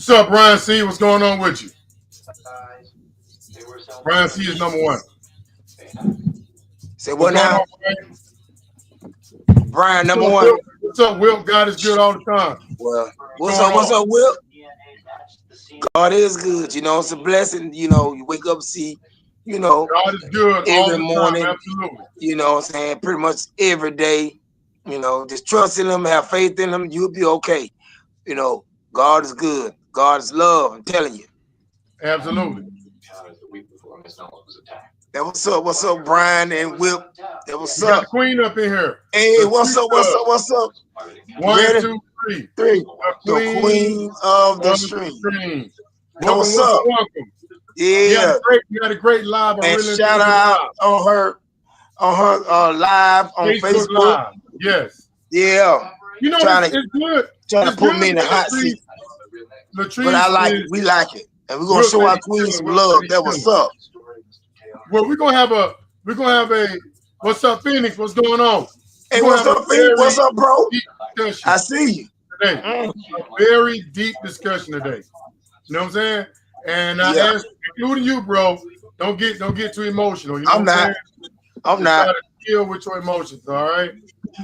What's up, Brian C? What's going on with you? Brian C is number one. Say what now? Brian, number one. Will? What's up, Will? God is good all the time. Well, what's up, Will? God is good. You know, it's a blessing. You know, you wake up, see, you know, God is good every all the morning. time. Absolutely. You know what I'm saying? Pretty much every day. You know, just trust in him, have faith in him, you'll be okay. You know, God is good. God is love, I'm telling you. Absolutely. That what's up, Brian and Whip? That what's up? Got the Queen up in here. Hey, what's up? 1, 2, 3. The Queen of the Stream. Welcome. Yeah. You had a great live. And shout out on her live on Facebook. Live. Yes. Yeah. You know, it's good. Trying to put me in the hot seat. But I like it. We like it. And we're gonna show our queen some love. That what's up. Well, we're gonna have a what's up, Phoenix? What's going on? Hey, what's up, Phoenix? What's up, bro? I see you. Today. A very deep discussion today. You know what I'm saying? And I ask, including you, bro, don't get too emotional. You know I'm not. Try to deal with your emotions, all right?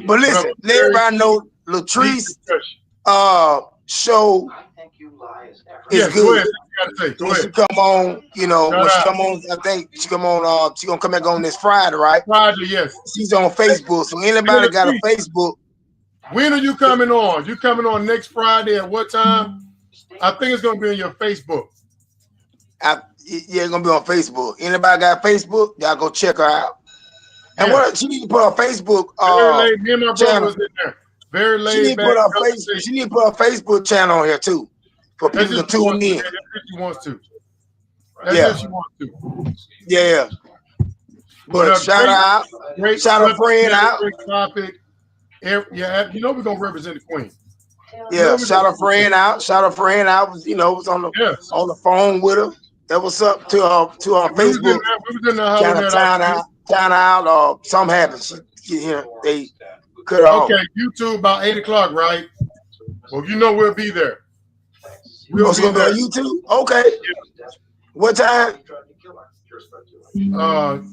But listen, let everybody know Latrice show is good. When she come on, you know, when she come on, I think she come on, she gonna come back on this Friday, right? Friday, yes. She's on Facebook. So anybody got a Facebook. When are you coming on? You coming on next Friday at what time? I think it's gonna be on your Facebook. Yeah, it's gonna be on Facebook. Anybody got Facebook? Y'all go check her out. And what she need to put on Facebook? Me and my brother was in there. Very late. She need to put her Facebook channel on here too, for people to tune in. That's if she wants to. If she wants to. Yeah. But shout out, shout a friend out. Great topic. Yeah, you know we're gonna represent the Queen. Yeah, shout a friend out. You know, was on the phone with her. That was up to our Facebook. We was in the Time out, or something happened. They cut her off. Okay, YouTube about 8 o'clock, right? Well, you know we'll be there. We'll be on YouTube. Okay. Yeah. What time?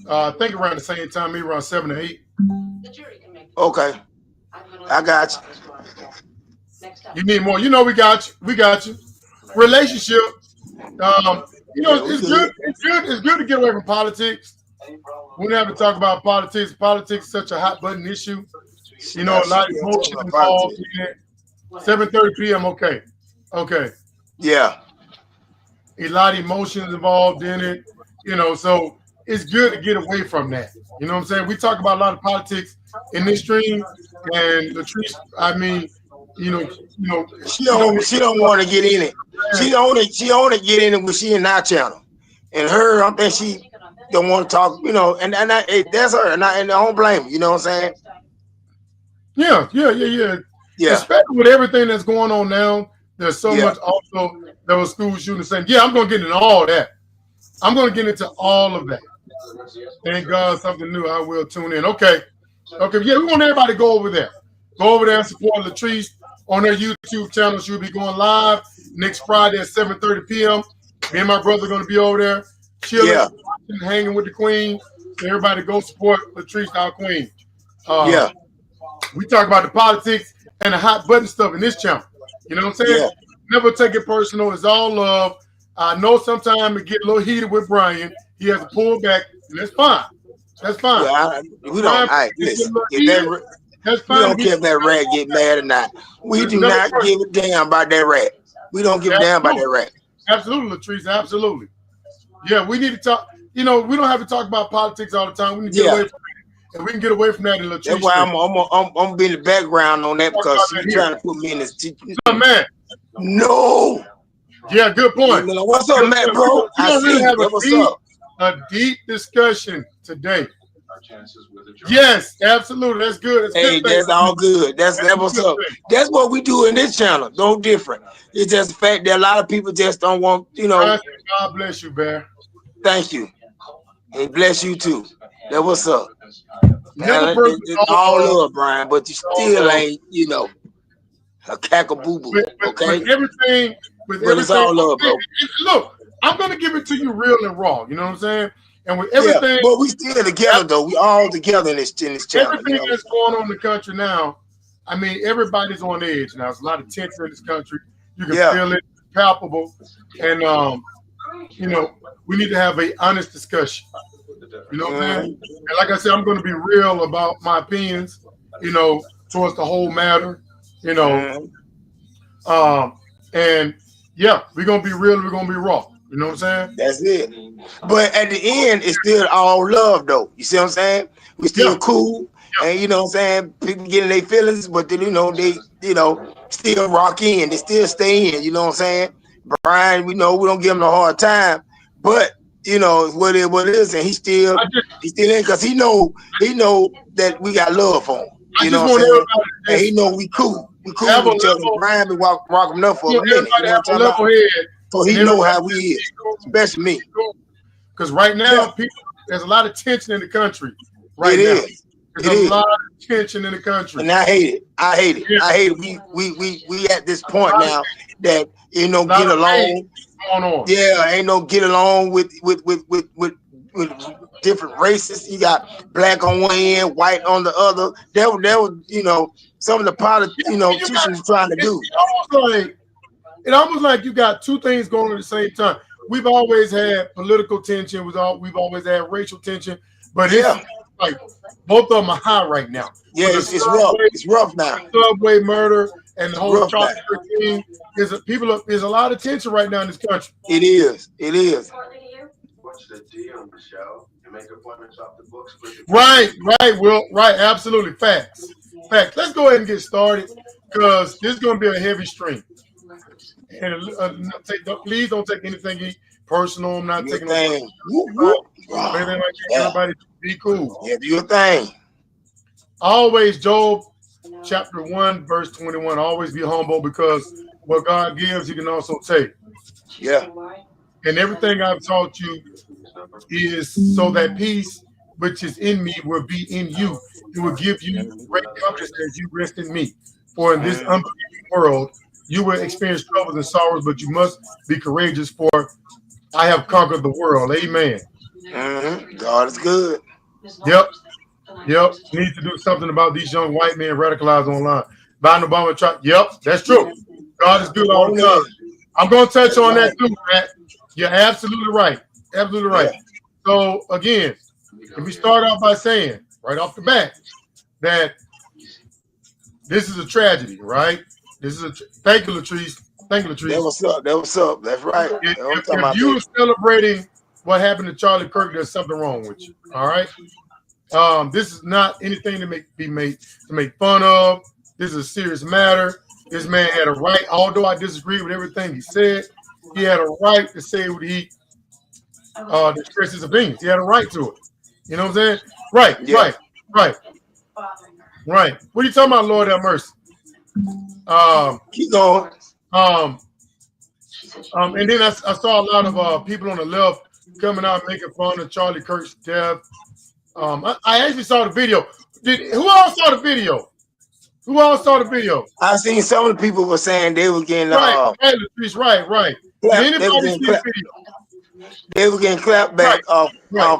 I think around the same time, maybe around 7 or 8. Okay. I got you. You need more. You know we got you. Relationship. You know, it's good. It's good to get away from politics. We never talk about politics. Politics is such a hot button issue. You know, a lot of emotion involved in it. 7:30 p.m. Okay. Yeah. A lot of emotions involved in it. You know, so it's good to get away from that. You know what I'm saying? We talk about a lot of politics in this stream, and Latrice, I mean, you know, she don't want to get in it. She only get in it when she in our channel. And her, I think she don't want to talk, you know, and that's her, and I don't blame her, you know what I'm saying? Yeah. Especially with everything that's going on now, there's so much also those school shootings saying, I'm going to get into all that. I'm going to get into all of that. Thank God, something new. I will tune in. Okay. Yeah, we want everybody to go over there. Go over there and support Latrice on her YouTube channel. She'll be going live next Friday at 7:30 p.m. Me and my brother are going to be over there, chilling, hanging with the Queen. Everybody go support Latrice, our Queen. We talk about the politics and the hot button stuff in this channel. You know what I'm saying? Yeah. Never take it personal. It's all love. I know sometimes it get a little heated with Brian. He has to pull back, and that's fine. That's fine. Yeah, we don't. Listen, that's we fine. don't care if that rat get mad or not. We do not give a damn about that rat. We don't give a damn about that rat. Absolutely, Latrice. Absolutely. Yeah, we need to talk. You know, we don't have to talk about politics all the time. We need to get away from it. And we can get away from that in Latrice. That's why I'm being the background on that because she's trying to put me in this. No, man. No. Yeah, good point. What's up, Matt, bro? I really have a deep discussion today. Yes, absolutely. That's good. That's all good. That's what's up. That's what we do in this channel. No different. It's just the fact that a lot of people just don't want, you know. God bless you, Bear. Thank you. And bless you too. That's what's up. It's all love, Brian, but you still ain't, you know, a cackaboo-boo. Okay? With everything. It's all love, bro. Look, I'm gonna give it to you real and raw. You know what I'm saying? And with everything, but we still together though. We all together in this channel. Everything that's going on in the country now, I mean, everybody's on edge now. There's a lot of tension in this country. You can feel it, it's palpable, and you know, we need to have an honest discussion. You know what I'm saying? And like I said, I'm going to be real about my opinions. You know, towards the whole matter. You know, and yeah, we're gonna be real. We're gonna be raw. You know what I'm saying? That's it. But at the end, it's still all love, though. You see what I'm saying? We still cool, and you know what I'm saying. People getting their feelings, but then they still rock in. They still stay in. You know what I'm saying? Brian, we know we don't give him a hard time, but you know what it is, and he's still in because he know that we got love for him. You know what I'm saying? And he know we cool. We cool with each other. Brian been rocking him up for a minute. You know what I'm talking about? So he know how we is, especially me. Because right now, there's a lot of tension in the country. Right now, there's a lot of tension in the country, and I hate it. I hate it. We at this point now that get along. Yeah, ain't no get along with different races. You got black on one end, white on the other. That was some of the politicians trying to do. It's almost like you got two things going on at the same time. We've always had political tension. We've always had racial tension, but it's like both of them are high right now. Yeah, it's rough. It's rough now. Subway murder and the whole Charlie Kirk thing there's a lot of tension right now in this country. It is. It is. What's the deal, Michelle? You make appointments off the books. Right, Will. Right, absolutely. Facts. Let's go ahead and get started because this is going to be a heavy stream. And please don't take anything personal. I'm not taking anything. Everybody be cool. Yeah, do your thing. Always, Job chapter 1, verse 21. Always be humble because what God gives, He can also take. Yeah. And everything I've taught you is so that peace which is in me will be in you. It will give you great confidence as you rest in me. For in this unbelieving world, you will experience troubles and sorrows, but you must be courageous, for I have conquered the world. Amen. God is good. Yep. Need to do something about these young white men radicalized online. Biden Obama tried. Yep, that's true. God is good all the time. I'm going to touch on that too, Matt. You're absolutely right. Absolutely right. So again, if we start off by saying right off the bat that this is a tragedy, right? Thank you, Latrice. Thank you, Latrice. That what's up. That's right. If you were celebrating what happened to Charlie Kirk, there's something wrong with you. All right. This is not anything to make fun of. This is a serious matter. This man had a right, although I disagree with everything he said, he had a right to say what he express his opinions. He had a right to it. You know what I'm saying? Right. What are you talking about, Lord have mercy? Keep going. And then I saw a lot of people on the left coming out making fun of Charlie Kirk's death. I actually saw the video. Who else saw the video? I seen some of the people were saying they were getting right. Did anybody see the video? They were getting clapped back off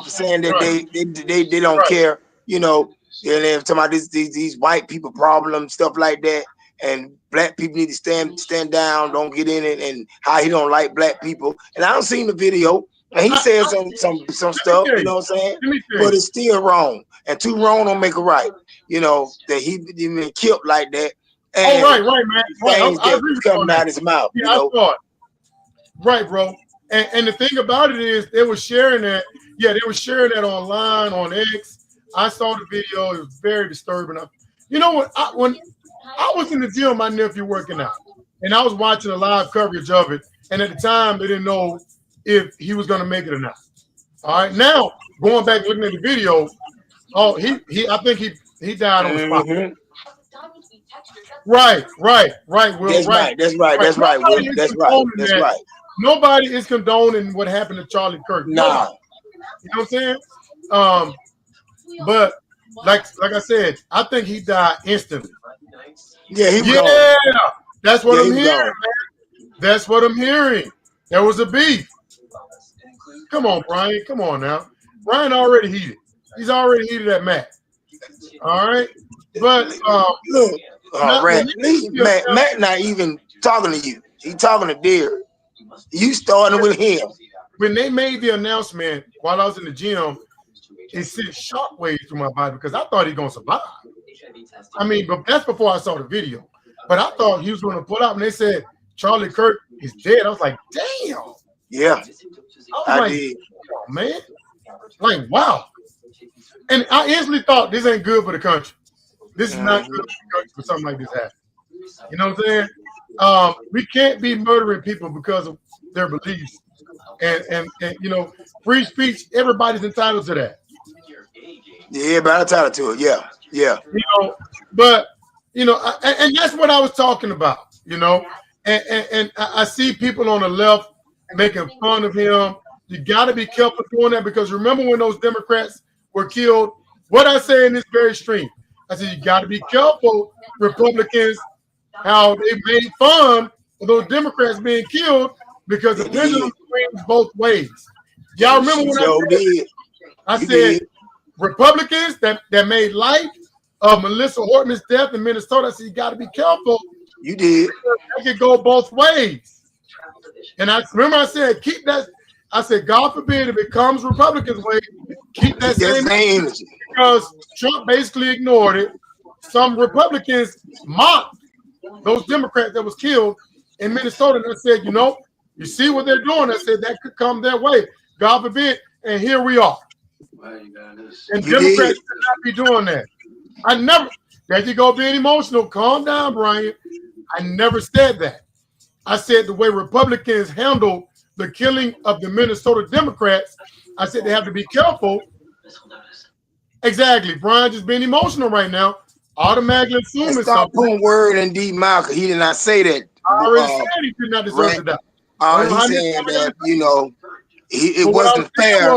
saying that they don't care. You know, And then talking about these white people problems, stuff like that, and black people need to stand down, don't get in it, and how he don't like black people. And I don't seen the video, and he said some stuff, you know what I'm saying? But it's still wrong, and two wrong don't make a right. You know that he been killed like that. And right, man. Right, I agree with coming out his mouth. Yeah, I thought. Right, bro. And the thing about it is, they were sharing that. Yeah, they were sharing that online on X. I saw the video. It was very disturbing. You know what? When I was in the gym, my nephew working out, and I was watching a live coverage of it. And at the time, they didn't know if he was going to make it or not. All right. Now, going back looking at the video, I think he died on the spot. Mm-hmm. Right, Will. That's right. Nobody is condoning what happened to Charlie Kirk. Nah. You know what I'm saying? But like I said, I think he died instantly. Yeah, that's what I'm hearing, man. That's what I'm hearing. There was a beef. Come on, Brian. Come on now. Brian already heated. He's already heated that match. All right. But look, Matt not even talking to you. He talking to Deer. You starting with him. When they made the announcement while I was in the gym, it sent shockwaves through my body because I thought he gonna survive. I mean, but that's before I saw the video. But I thought he was gonna pull out, and they said Charlie Kirk is dead. I was like, damn. Yeah, I did. Oh, man, like wow. And I instantly thought this ain't good for the country. This is not good for the country for something like this happening. You know what I'm saying? We can't be murdering people because of their beliefs. And you know, free speech, everybody's entitled to that. Yeah, everybody's entitled to it. Yeah. You know, but you know, and that's what I was talking about, you know. And I see people on the left making fun of him. You gotta be careful doing that because remember when those Democrats were killed, what I say in this very stream, I said you gotta be careful, Republicans, how they made fun of those Democrats being killed because the pendulum swings both ways. Y'all remember when I said Republicans that made light of Melissa Horton's death in Minnesota, I said you got to be careful. You did. It could go both ways. And I remember I said keep that. I said God forbid if it comes Republicans' way, keep that same energy because Trump basically ignored it. Some Republicans mocked those Democrats that was killed in Minnesota, and I said, you know, you see what they're doing. I said that could come their way. God forbid, and here we are. And Democrats should not be doing that. I never. There you go, being emotional. Calm down, Brian. I never said that. I said the way Republicans handle the killing of the Minnesota Democrats, I said they have to be careful. Exactly. Brian just being emotional right now. Automatically assuming stop putting word in D mouth. He did not say that. I already said he did not deserve to die. He's saying that, you know, it wasn't fair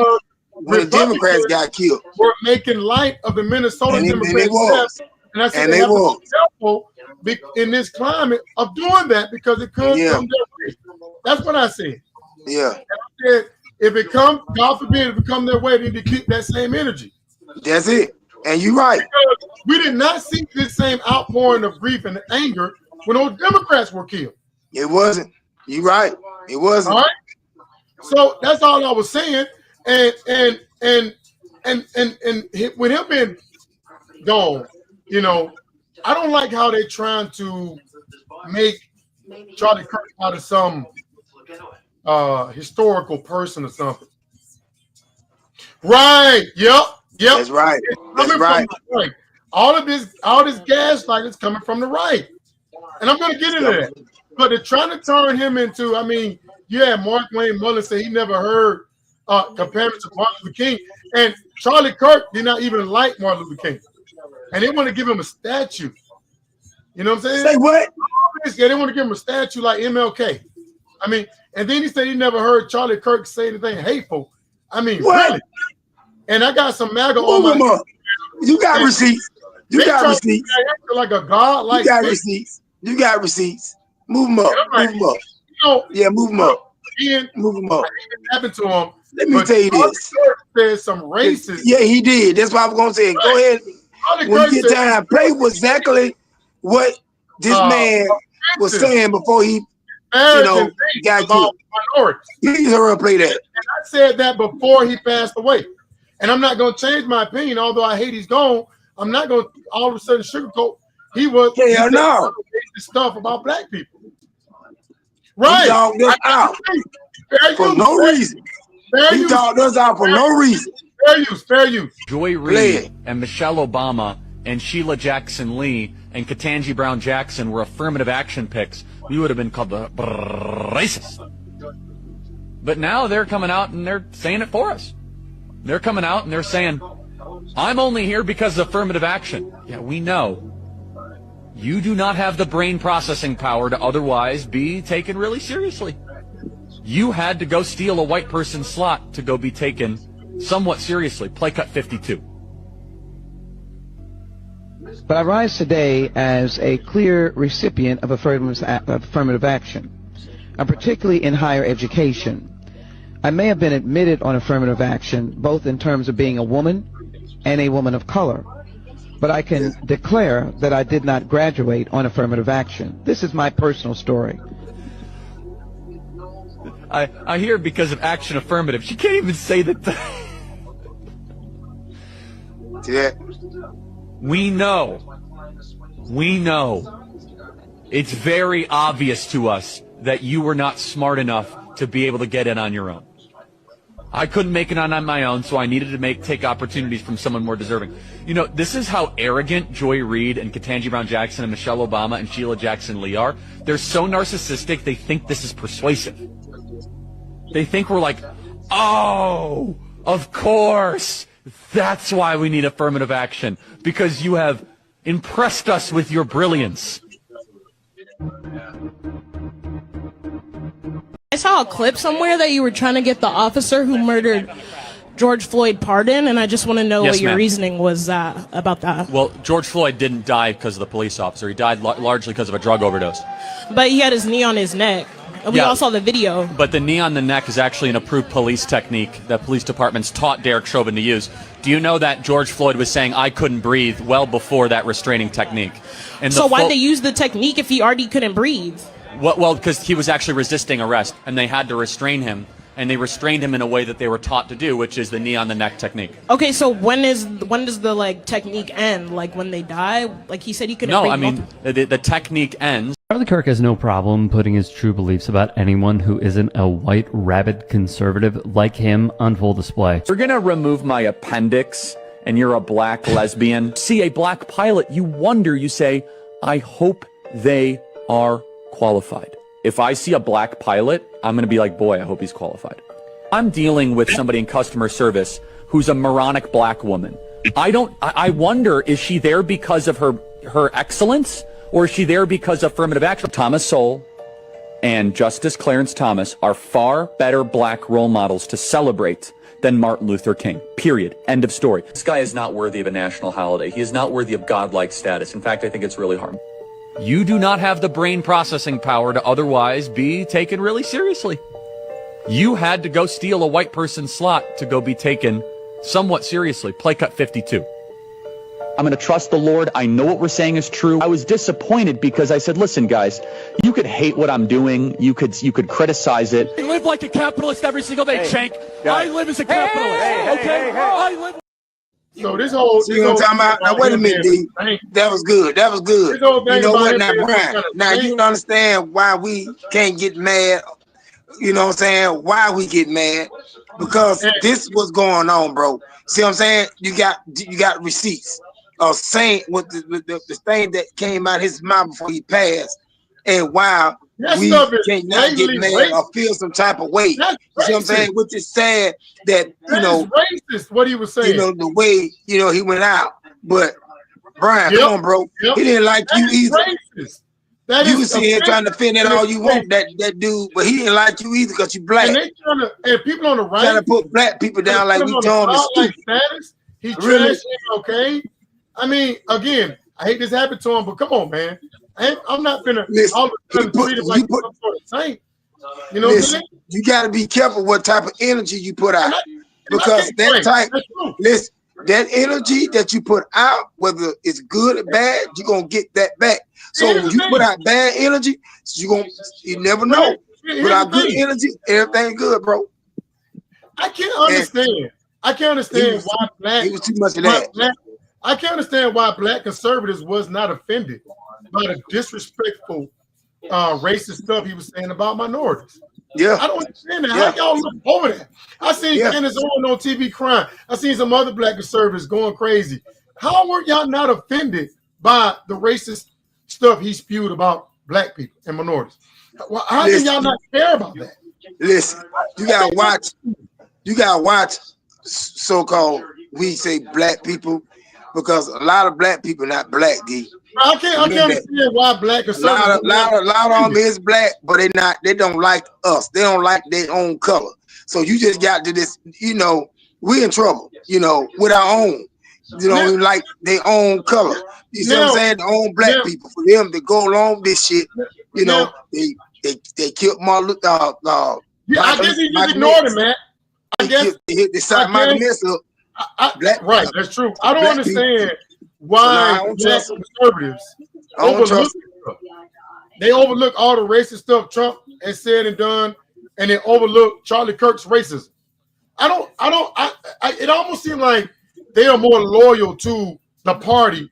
when the Democrats got killed. We're making light of the Minnesota Democrats. And I said they have to be careful in this climate of doing that because it could come their way. That's what I said. Yeah. And I said, if it comes, God forbid, if it come their way, they need to keep that same energy. That's it. And you're right. Because we did not see this same outpouring of grief and anger when those Democrats were killed. It wasn't. You're right. It wasn't. All right. So that's all I was saying. And with him being gone, you know, I don't like how they're trying to make Charlie Kirk out of some historical person or something. Right. Yep. That's right. That's right. Right. All this gaslighting is coming from the right. And I'm going to get into that. But they're trying to turn him into, I mean, Mark Wayne Mullin said he never heard comparing to Martin Luther King. And Charlie Kirk did not even like Martin Luther King. And they want to give him a statue. You know what I'm saying? Say what? Yeah, they want to give him a statue like MLK. I mean, and then he said he never heard Charlie Kirk say anything hateful. I mean, what? Really? And I got some MAGA on my. You got receipts. You got receipts. Like a god, like you got receipts. You got receipts. Move them up. Move them up. You know, yeah, move them up. Move them up. Happened to him. Let me tell you this. There's some racist. Yeah, he did. That's what I was gonna say. Go ahead. when you get time, play with exactly what this man was saying before he, got killed. Please hurry up, play that. And I said that before he passed away. And I'm not going to change my opinion, although I hate he's gone. I'm not going to all of a sudden sugarcoat. He said stuff about black people. Right. He dogged us out for no reason. He dogged us out for no reason. Fair use. Joy Reid and Michelle Obama and Sheila Jackson Lee and Ketanji Brown Jackson were affirmative action picks, we would have been called the racist. But now they're coming out and they're saying it for us. They're coming out and they're saying, I'm only here because of affirmative action. Yeah, we know. You do not have the brain processing power to otherwise be taken really seriously. You had to go steal a white person's slot to go be taken somewhat seriously. Play cut 52. But I rise today as a clear recipient of affirmative action, and particularly in higher education. I may have been admitted on affirmative action, both in terms of being a woman and a woman of color, but I can declare that I did not graduate on affirmative action. This is my personal story. I hear because of action affirmative. She can't even say that. Yeah. We know. It's very obvious to us that you were not smart enough to be able to get in on your own. I couldn't make it on my own, so I needed to take opportunities from someone more deserving. You know, this is how arrogant Joy Reid and Ketanji Brown Jackson and Michelle Obama and Sheila Jackson Lee are. They're so narcissistic, they think this is persuasive. They think we're like, oh, of course, that's why we need affirmative action, because you have impressed us with your brilliance. I saw a clip somewhere that you were trying to get the officer who murdered George Floyd pardoned, and I just want to know what your reasoning was about that. Well, George Floyd didn't die because of the police officer. He died largely because of a drug overdose. But he had his knee on his neck. We all saw the video. But the knee on the neck is actually an approved police technique that police departments taught Derek Chauvin to use. Do you know that George Floyd was saying, I couldn't breathe, well before that restraining technique? And so why'd they use the technique if he already couldn't breathe? Well, because he was actually resisting arrest, and they had to restrain him. And they restrained him in a way that they were taught to do, which is the knee on the neck technique. Okay, so when does the technique end? Like when they die? Like he said he couldn't breathe. No, I mean, the technique ends. Charlie Kirk has no problem putting his true beliefs about anyone who isn't a white, rabid conservative like him on full display. You're going to remove my appendix and you're a black lesbian. See a black pilot, you wonder, you say, I hope they are qualified. If I see a black pilot, I'm going to be like, boy, I hope he's qualified. I'm dealing with somebody in customer service who's a moronic black woman. I wonder, is she there because of her excellence? Or is she there because of affirmative action? Thomas Sowell and Justice Clarence Thomas are far better black role models to celebrate than Martin Luther King. Period. End of story. This guy is not worthy of a national holiday. He is not worthy of godlike status. In fact, I think it's really harmful. You do not have the brain processing power to otherwise be taken really seriously. You had to go steal a white person's slot to go be taken somewhat seriously. Play cut 52. I'm going to trust the Lord. I know what we're saying is true. I was disappointed because I said, listen, guys, you could hate what I'm doing. You could criticize it. I live like a capitalist every single day, Shank. I live as a capitalist, okay? I live. So this whole... See what I'm talking about? Now, wait a minute, D. That was good. That was good. You know what, now, Brian, now you understand why we can't get mad. You know what I'm saying? Why we get mad? Because this was going on, bro. See what I'm saying? You got receipts of saying what the thing that came out of his mouth before he passed, and why we cannot get mad or feel some type of way. You see what I'm saying? Which is sad that racist. What he was saying. The way he went out. But Brian, come on, bro. He didn't like you either. Racist. You can see him trying to defend that all you want, that dude, but he didn't like you either because you black. And people on the right trying to put black people down like we told him. He trashed him, okay? I mean, again, I hate this happened to him, but come on, man. I'm not gonna all of a sudden treat him like some sort of saint. You know what I'm saying? You got to be careful what type of energy you put out, because that type. Listen, that energy that you put out, whether it's good or bad, you're gonna get that back. So when you put out bad energy, you never know. Put out good energy, everything good, bro. I can't understand. I can't understand why black. He was too much of that. I can't understand why black conservatives was not offended by the disrespectful, racist stuff he was saying about minorities. Yeah, I don't understand that. How y'all look over that? I seen Candace Owens on TV crying. I seen some other black conservatives going crazy. How were y'all not offended by the racist stuff he spewed about black people and minorities? How can y'all not care about that? Listen, you gotta watch so-called, we say black people, because a lot of black people not black, D. I can't understand why black conservatives. A lot of them is black, but they don't like us. They don't like their own color. So you just got to this, we in trouble, with our own. Even like their own color. You see what I'm saying? Their own black people. For them to go along with this shit, they killed Martin Luther. I guess he just ignored him, man. I guess they hit the side Michael Mess up. Right, that's true. I don't understand why black conservatives overlook stuff. They overlook all the racist stuff Trump has said and done, and they overlook Charlie Kirk's racism. It almost seems like they are more loyal to the party,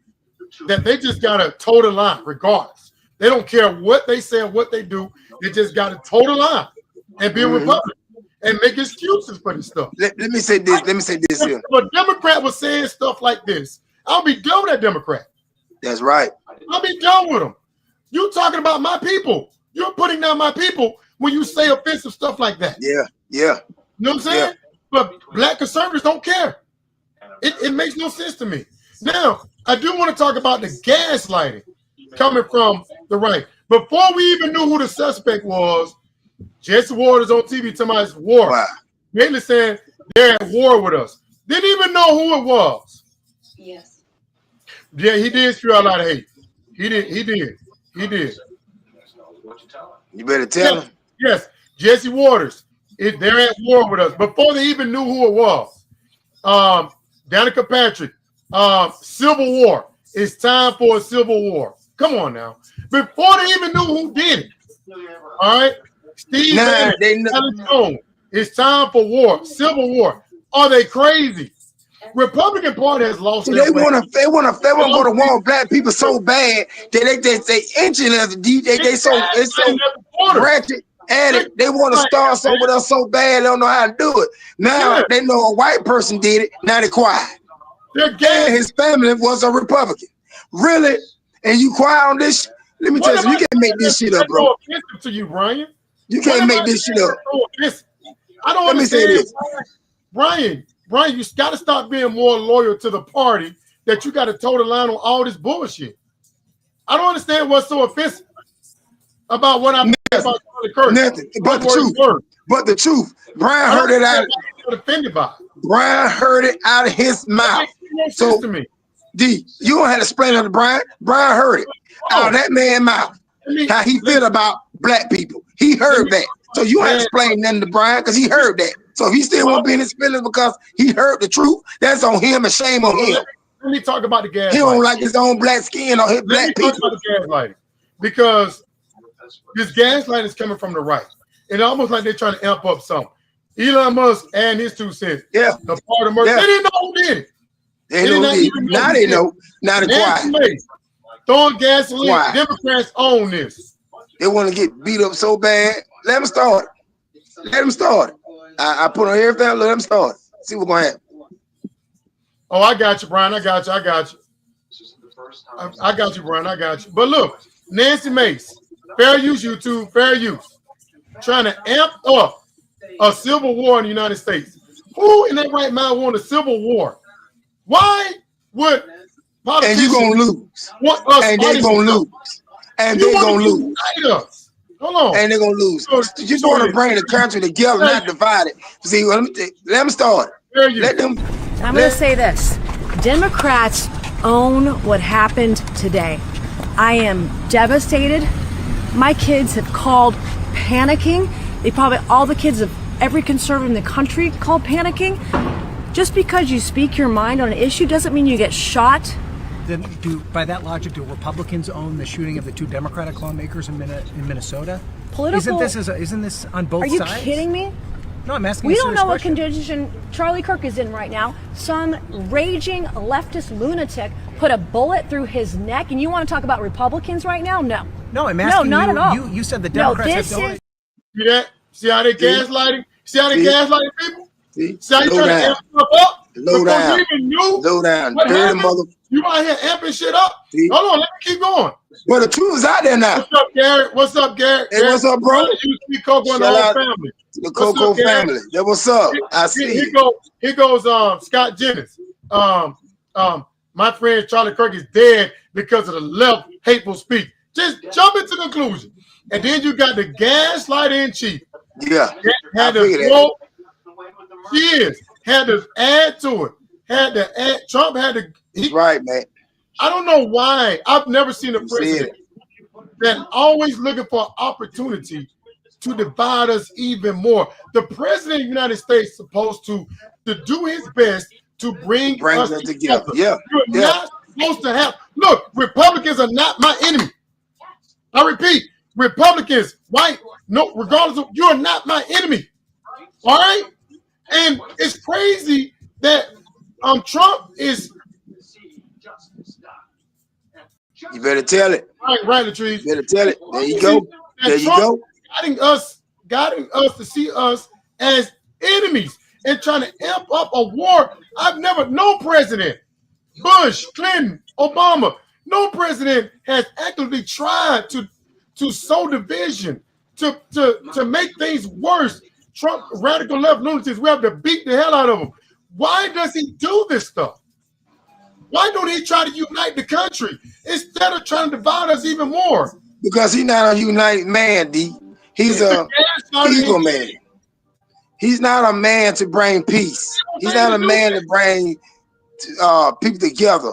that they just got to toe the line regardless. They don't care what they say and what they do. They just got to toe the line and be a Republican and make excuses for this stuff. Let me say this. Here. If a Democrat was saying stuff like this, I'll be done with that Democrat. That's right. I'll be done with them. You talking about my people. You're putting down my people when you say offensive stuff like that. Yeah. You know what I'm saying? Yeah. But black conservatives don't care. It makes no sense to me. Now, I do want to talk about the gaslighting coming from the right. Before we even knew who the suspect was, Jesse Waters on TV talking about war. Wow. Mainly saying they're at war with us. Didn't even know who it was. Yes. Yeah, he did spew out a lot of hate. He did. You better tell him. Yes, Jesse Waters. They're at war with us. Before they even knew who it was. Danica Patrick. Civil War. It's time for a civil war. Come on now. Before they even knew who did it. All right? Steve Bannon, it's time for war, civil war. Are they crazy? Republican Party has lost. So they want to want black people so bad that they inching us. They so ratchet at it. They want to start something with us so bad they don't know how to do it. Now they know a white person did it. Now they're quiet. They're gay. And his family was a Republican. Really? And you quiet on this? Let me tell you, you can't make this shit up, bro. To you, Brian. You can't make this shit up. I don't understand. Brian, you got to stop being more loyal to the party that you got to toe the line on all this bullshit. I don't understand what's so offensive about what I'm about Kirk. Nothing but the truth. But the truth. Brian heard it out. Offended by it. Brian heard it out of his mouth. So, D, you don't have to explain it to Brian. Brian heard it out of that man's mouth. How he feel about black people. He heard that. So you have to explain nothing to Brian because he heard that. So if he still won't be in his feelings because he heard the truth, that's on him and shame on him. Let me talk about the gaslighting. He don't like his own black skin or his black people. Talk about the gaslighting. Because this gaslighting is coming from the right. It's almost like they're trying to amp up something. Elon Musk and his 2 cents. Yeah. The part of murder. They didn't know who did it. Now they know. Now they're quiet. Throwing gasoline. Quiet. Democrats own this. They want to get beat up so bad. Let them start. I put on everything. Let them start. See what's going to happen. Oh, I got you, Brian. I got you. I got you, Brian. I got you. But look, Nancy Mace, fair use, YouTube, fair use, trying to amp up a civil war in the United States. Who in their right mind want a civil war? Why would politicians? And you're going to lose. And they're going to lose. And they're going to lose. Hold on. And they're going to lose. You want to bring the country together, not divide it. See, let them start. Let them. I'm going to say this. Democrats own what happened today. I am devastated. My kids have called panicking. They probably, all the kids of every conservative in the country called panicking. Just because you speak your mind on an issue doesn't mean you get shot. Then, by that logic, do Republicans own the shooting of the 2 Democratic lawmakers in Minnesota? Political. Isn't this on both sides? Are you kidding me? No, I'm asking. We don't know what condition Charlie Kirk is in right now. Some raging leftist lunatic put a bullet through his neck, and you want to talk about Republicans right now? No. No, I'm asking. No, not at all. You said the Democrats have See that? See how they gaslighting? See how they gaslighting people? See how you trying to amp stuff up? Low down. Low down. Dirty mother. You out here amping shit up? Hold on, let me keep going. Well, the truth is out there now. What's up, Garrett? What's up, Garrett? Hey, what's up, bro? You see Coco and the whole family. The Coco family. Yeah, what's up? I see. Here goes Scott Jennings. My friend Charlie Kirk is dead because of the left hateful speech. Just jump into conclusion. And then you got the gaslighter in chief. Yeah. Had to had to add to it. Had to add. Trump had to. Right, man. I don't know why. I've never seen a president that always looking for opportunity to divide us even more. The president of the United States is supposed to do his best to bring us together. Yeah. You're not supposed to have. Look, Republicans are not my enemy. I repeat, Republicans, white, no, regardless of, you are not my enemy. All right? And it's crazy that Trump is. You better tell it. Right, Latrice. You better tell it. There you go. There you go. Guiding us to see us as enemies and trying to amp up a war. No president, Bush, Clinton, Obama, no president has actively tried to sow division, to make things worse. Trump, radical left lunatics, we have to beat the hell out of him. Why does he do this stuff? Why don't he try to unite the country instead of trying to divide us even more? Because he's not a united man, D. He's a evil man. He's not a man to bring peace. He's not a man to bring people together.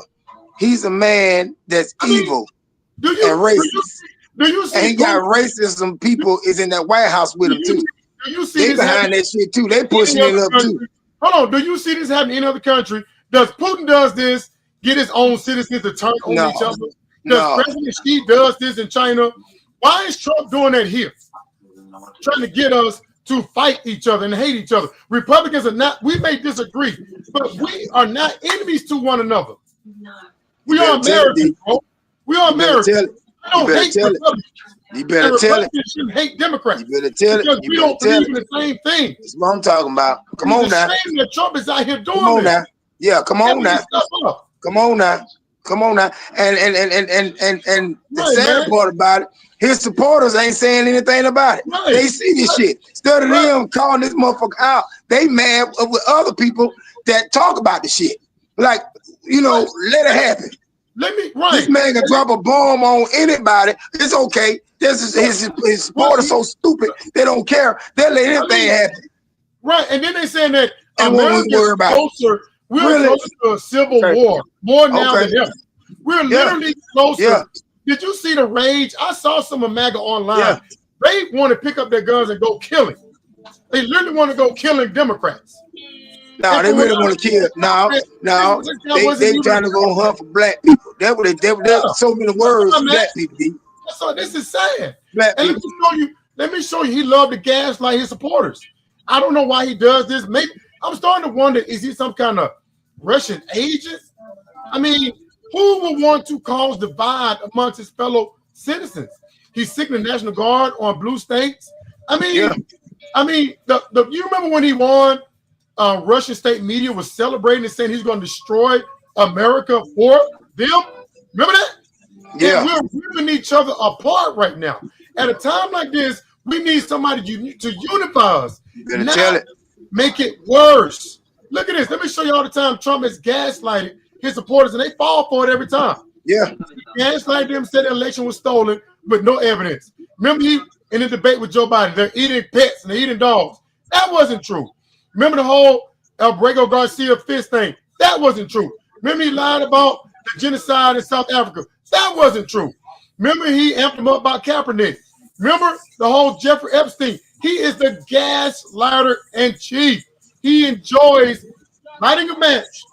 He's a man that's evil and racist. And he got racism people is in that White House with him too. They behind that shit too. They pushing it up too. Hold on. Do you see this happening in other country? Does Putin does this? Get his own citizens to turn on each other. Does President Xi does this in China? Why is Trump doing that here? Trying to get us to fight each other and hate each other. Republicans are not, we may disagree, but we are not enemies to one another. We are Americans, bro. We are Americans. I don't hate Republicans. You better tell it. Shouldn't hate Democrats. You better tell it. Because we don't believe in the same thing. That's what I'm talking about. Come on now. It's a shame that Trump is out here doing Come on this. now. Yeah, come on now. Come on now. Come on now. And the sad part about it, his supporters ain't saying anything about it. Right. They see this shit. Instead of them calling this motherfucker out, they mad with other people that talk about the shit. Like, let it happen. This man can drop a bomb on anybody. It's okay. His supporters so stupid, they don't care. They'll let anything happen. Right. And then they saying that America's closer. We're closer to a civil war. More now than ever. We're literally closer. Yeah. Did you see the rage? I saw some of MAGA online. Yeah. They want to pick up their guns and go killing. They literally want to go killing Democrats. No, they really want to kill. No. They trying to go hunt for black people. There's so many words for black people. So this is sad. And let me show you. He loved to gaslight his supporters. I don't know why he does this. Maybe I'm starting to wonder: is he some kind of Russian agent? I mean, who would want to cause divide amongst his fellow citizens? He's sick of the National Guard on blue states. I mean, you remember when he won? Russian state media was celebrating and saying he's going to destroy America for them. Remember that? Yeah. And we're ripping each other apart right now. At a time like this, we need somebody to unify us. Not make it worse. Look at this. Let me show you all the time Trump has gaslighted his supporters, and they fall for it every time. Yeah. He gaslighted them, said the election was stolen with no evidence. Remember he in a debate with Joe Biden, they're eating pets and they're eating dogs. That wasn't true. Remember the whole Abrego Garcia fist thing? That wasn't true. Remember he lied about the genocide in South Africa? That wasn't true. Remember he amped him up about Kaepernick? Remember the whole Jeffrey Epstein? He is the gaslighter in chief. He enjoys lighting a match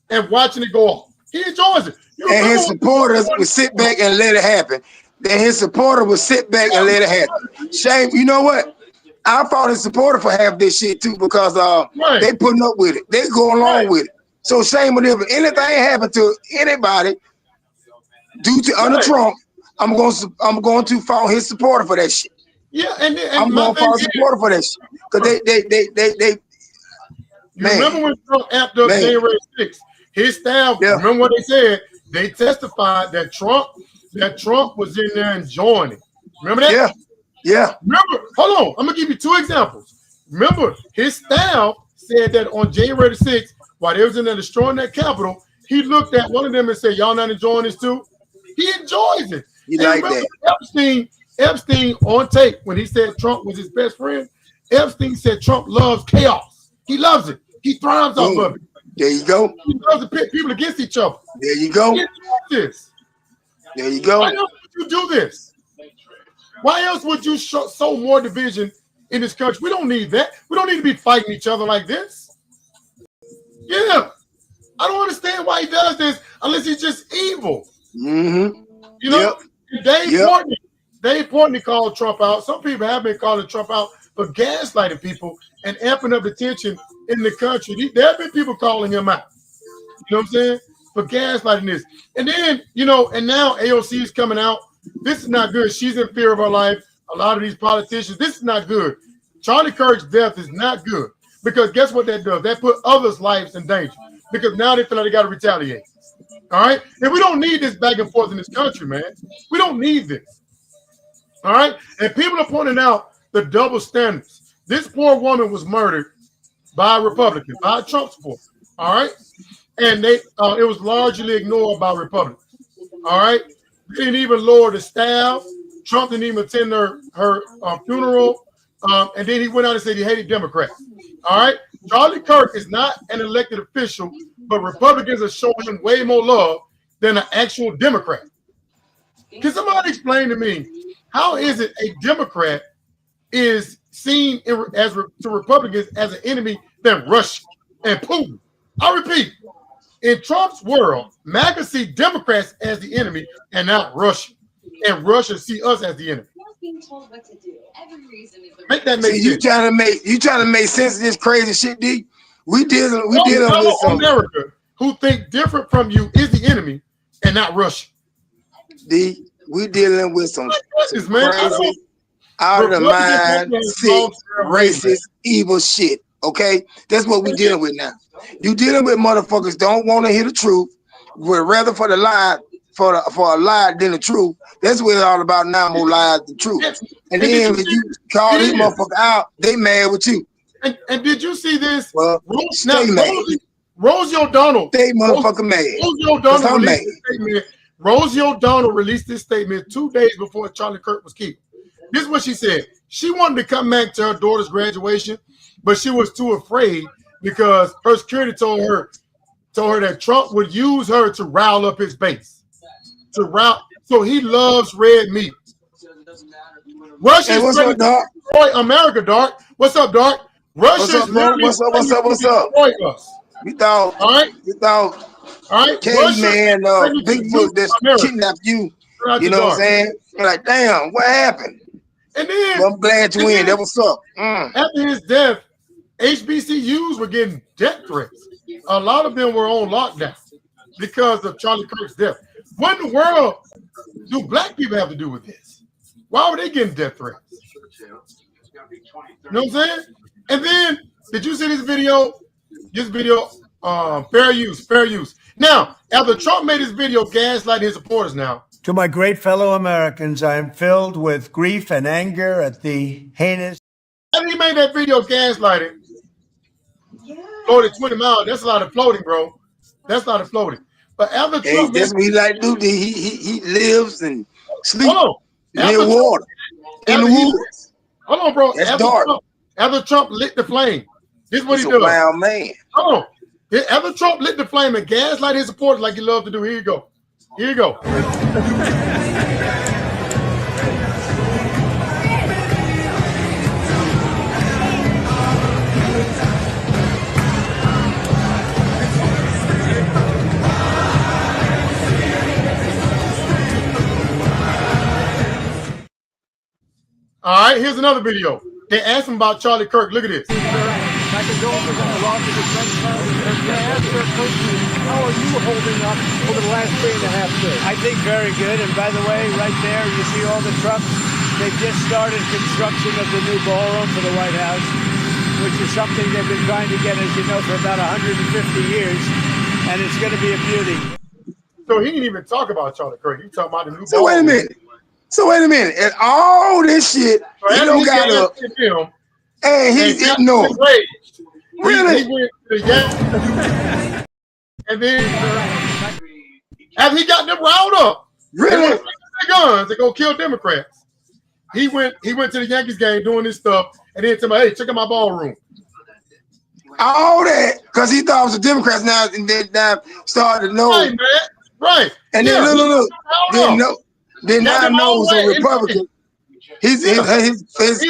and watching it go off. He enjoys it. And his supporters would sit back and let it happen. Then his supporter would sit back and let it happen. Shame, you know what? I fought his supporter for half this shit too because they putting up with it. They go along with it. So shame on them. If anything happened to anybody due to under Trump, I'm going to fault his supporter for that shit. Yeah, and I'm going to fault his supporter for that shit because they. Remember when Trump amped up January 6th? His staff. Remember what they said? They testified that Trump was in there enjoying it. Remember that? Yeah. Remember, hold on. I'm gonna give you 2 examples. Remember, his staff said that on January the 6th, while they was in there destroying that Capitol, he looked at one of them and said, "Y'all not enjoying this too?" He enjoys it. You like that? Epstein on tape when he said Trump was his best friend. Epstein said Trump loves chaos. He loves it. He thrives off of it. There you go. He loves to pit people against each other. There you go. There you go. Why else would you do this? Why else would you sow more division in this country? We don't need that. We don't need to be fighting each other like this. Yeah. I don't understand why he does this unless he's just evil. Mm-hmm. You know, Dave Portnoy called Trump out. Some people have been calling Trump out for gaslighting people and amping up the tension in the country. There have been people calling him out. You know what I'm saying? For gaslighting this. And then, and now AOC is coming out. This is not good. She's in fear of her life. A lot of these politicians, this is not good. Charlie Kirk's death is not good. Because guess what that does? That put others' lives in danger. Because now they feel like they got to retaliate. All right? And we don't need this back and forth in this country, man. We don't need this. All right? And people are pointing out the double standards. This poor woman was murdered by a Republican, by a Trump supporter. All right? And it was largely ignored by Republicans. All right? They didn't even lower the staff. Trump didn't even attend her funeral. And then he went out and said he hated Democrats. All right? Charlie Kirk is not an elected official, but Republicans are showing him way more love than an actual Democrat. Can somebody explain to me, how is it a Democrat is seen to Republicans as an enemy than Russia and Putin? I repeat, in Trump's world, MAGA see Democrats as the enemy and not Russia. And Russia see us as the enemy. Make that make sense. You trying to make sense of this crazy shit, D? We dealing with some America who think different from you is the enemy and not Russia. D, we dealing with some crazy, out of the mind, sick, racist, evil shit. Okay, that's what we dealing with now. You dealing with motherfuckers don't want to hear the truth, would rather for the lie for a lie than the truth. That's what it's all about now, more lies than truth. And then when you call this motherfucker out, they mad with you. And did you see this? Well, Rosie O'Donnell. They motherfucker mad. Rosie O'Donnell released this statement 2 days before Charlie Kirk was killed. This is what she said. She wanted to come back to her daughter's graduation, but she was too afraid because her security told her that Trump would use her to rile up his base. So he loves red meat. Russia's ready to destroy America, Dark. What's up, Dark? Russia's ready to destroy us. We thought, all right, caveman, Bigfoot that's kidnapped you. You know what I'm saying? You're like, damn, what happened? And then well, I'm glad you win. That was up. After his death, HBCUs were getting death threats. A lot of them were on lockdown because of Charlie Kirk's death. What in the world do black people have to do with this? Why were they getting death threats? You know what I'm saying? And then, did you see this video? Fair use. Now, after Trump made his video gaslighting his supporters now. To my great fellow Americans, I am filled with grief and anger at the heinous. After he made that video gaslighting, floated 20 miles. That's a lot of floating, bro. That's a lot of floating. But after Trump, that's what he like to do. He lives and sleeps near water in the woods. Hold on, bro. That's dark. After Trump lit the flame, this is what he does. Wild man. Hold on. After Trump lit the flame and gaslight his supporters like he loved to do, here you go. Here you go. All right, here's another video. They asked him about Charlie Kirk. Look at this. My condolences on the loss of his friend. How are you holding up over the last 3.5 days? I think very good. And by the way, right there, you see all the trucks. They've just started construction of the new ballroom for the White House, which is something they've been trying to get, as you know, for about 150 years. And it's going to be a beauty. So he didn't even talk about Charlie Kirk. He talking about the new ballroom. So wait a minute. And all this shit, so he don't got up. And he's ignored. Really? He went to the and then after he got them riled up, really, the guns to go kill Democrats. He went to the Yankees game doing this stuff, and then told me, "Hey, check out my ballroom." All that because he thought it was the Democrats now, and then started to know. Right, man. Right. And then look. Then now knows a Republican. His parents is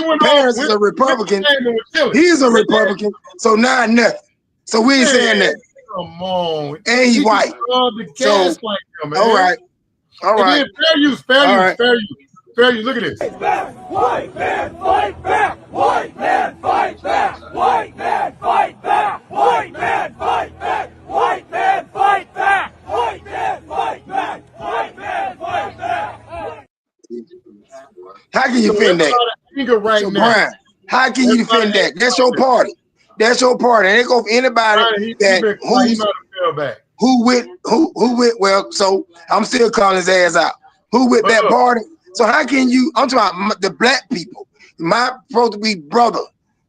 a Republican. He's a Republican. So now nothing. So we ain't saying that. Come on. And he white. So, all right. Fair use. Look at this. Fight back! White man, fight back! White man, fight back! White man, fight back! White man, fight back! White man, fight back! White man, fight back! White man, fight back! How can you defend that? Right so Brian, how can you defend that? That's your party. That's your party. And it go for anybody who with. Well, so I'm still calling his ass out. Who with that party? So how can you? I'm talking about the black people. My supposed to be brother.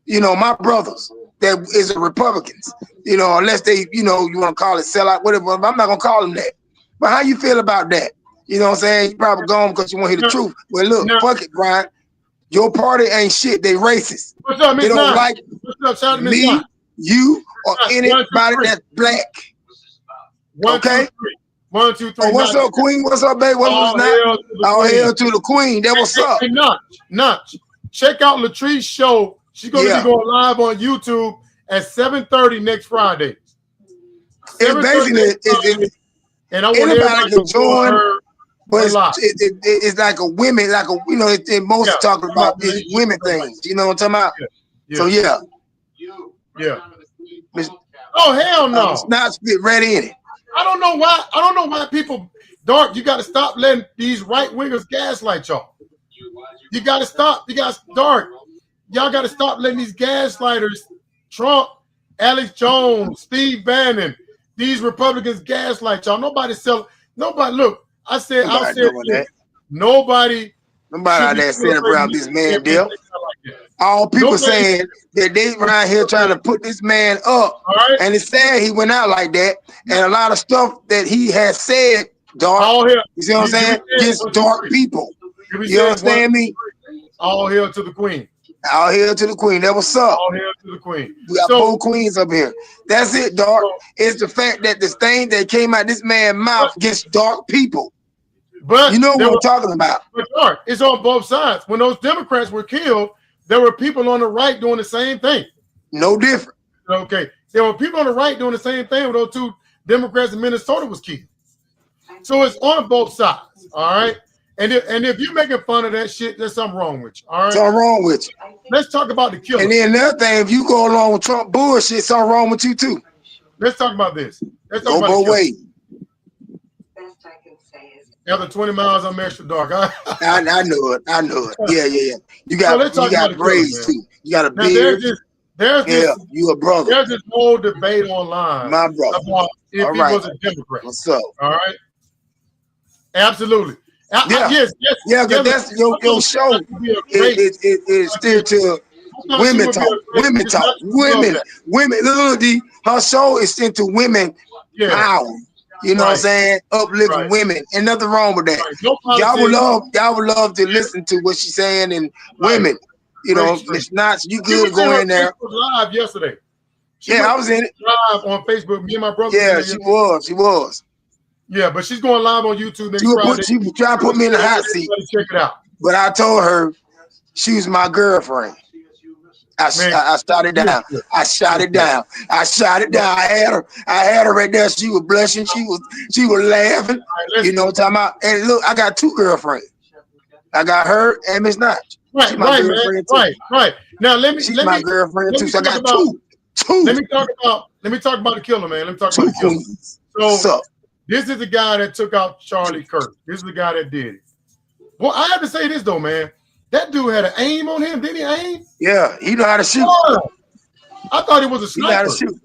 You know, my brothers that is a Republicans. You know, unless they, you know, you want to call it sellout, whatever. I'm not gonna call them that. But how you feel about that? You know what I'm saying? You probably gone because you want to hear the truth. Well, look, fuck it, Brian. Your party ain't shit. They racist. What's up, Miss They don't Nine? like me, you, or anybody that's black. Okay? 1, 2, 3. Oh, what's up, Queen? What's up, baby? All hail to the Queen. That what's up. Hey, Notch. Check out Latrice's show. She's going to be going live on YouTube at 7:30 next Friday. It's basically, and I want anybody to join her. But it's like a women, like a, you know, most talking about these women things. You know what I'm talking about? So yeah. Oh hell no! It's not fit right in it. I don't know why people, Dark. You got to stop letting these right wingers gaslight y'all. You got to stop. You guys, Dark. Y'all got to stop letting these gaslighters, Trump, Alex Jones, Steve Bannon, these Republicans gaslight y'all. Nobody. Look. Nobody out there saying around this man deal. All people saying that they around here trying to put this man up, and it's sad he went out like that. And a lot of stuff that he has said, Dark, you see what I'm saying? Against dark people. You understand me? All hail to the Queen. All hail to the Queen. That what's up. All hail to the Queen. We got 4 queens up here. That's it, Dark. It's the fact that this thing that came out this man's mouth against dark people. But you know what we're talking about. But Dark, it's on both sides. When those Democrats were killed, there were people on the right doing the same thing. No different. Okay. There were people on the right doing the same thing when those 2 Democrats in Minnesota was killed. So it's on both sides. All right. And if you're making fun of that shit, there's something wrong with you. All right. Something wrong with you. Let's talk about the killer. And then another thing, if you go along with Trump bullshit, something wrong with you too. Let's talk about this. Let's talk go about both ways. After 20 miles, I'm extra dark. I know it. Yeah. You got braids too. You got a beard. You a brother. There's this whole debate online. My brother. About if he was a Democrat. What's up? All right. Absolutely. Because that's your show. It's still to women talk. Women. Look, her show is into women power. You know what I'm saying? Uplifting women, and nothing wrong with that. Y'all would love to listen to what she's saying, and women. You know, it's not you good going in there. Live yesterday. I was in it live on Facebook. Me and my brother. Yeah, she was. Yeah, but she's going live on YouTube next Friday. She tried to put me in the hot seat. Check it out. But I told her she was my girlfriend. I shot it down. I shot it down. I had her right there. She was blushing. She was laughing. You know what I'm talking about? And look, I got 2 girlfriends. I got her and Miss Notch. Right, right, man. Right, right. Now She's my girlfriend too. So I got two. Let me talk about the killer, man. Let me talk about the killer. So this is the guy that took out Charlie Kirk. This is the guy that did it. Well, I have to say this though, man. That dude had an aim on him. Did he aim? Yeah, he know how to shoot. Oh, I thought he was a sniper. He know how to shoot.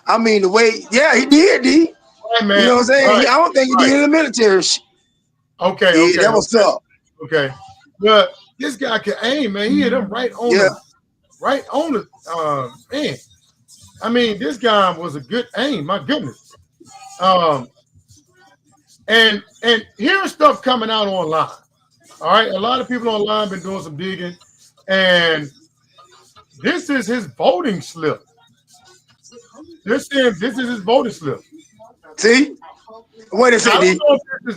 I mean, the way, yeah, he did, D. Right, man. You know what I'm saying? Right. I don't think he did in the military. Okay, yeah, okay. That was tough. Okay. But this guy can aim, man. He hit him right on the man. I mean, this guy was a good aim, my goodness. And here's stuff coming out online. All right, a lot of people online been doing some digging, and this is his voting slip. This is his voting slip. See? What is it?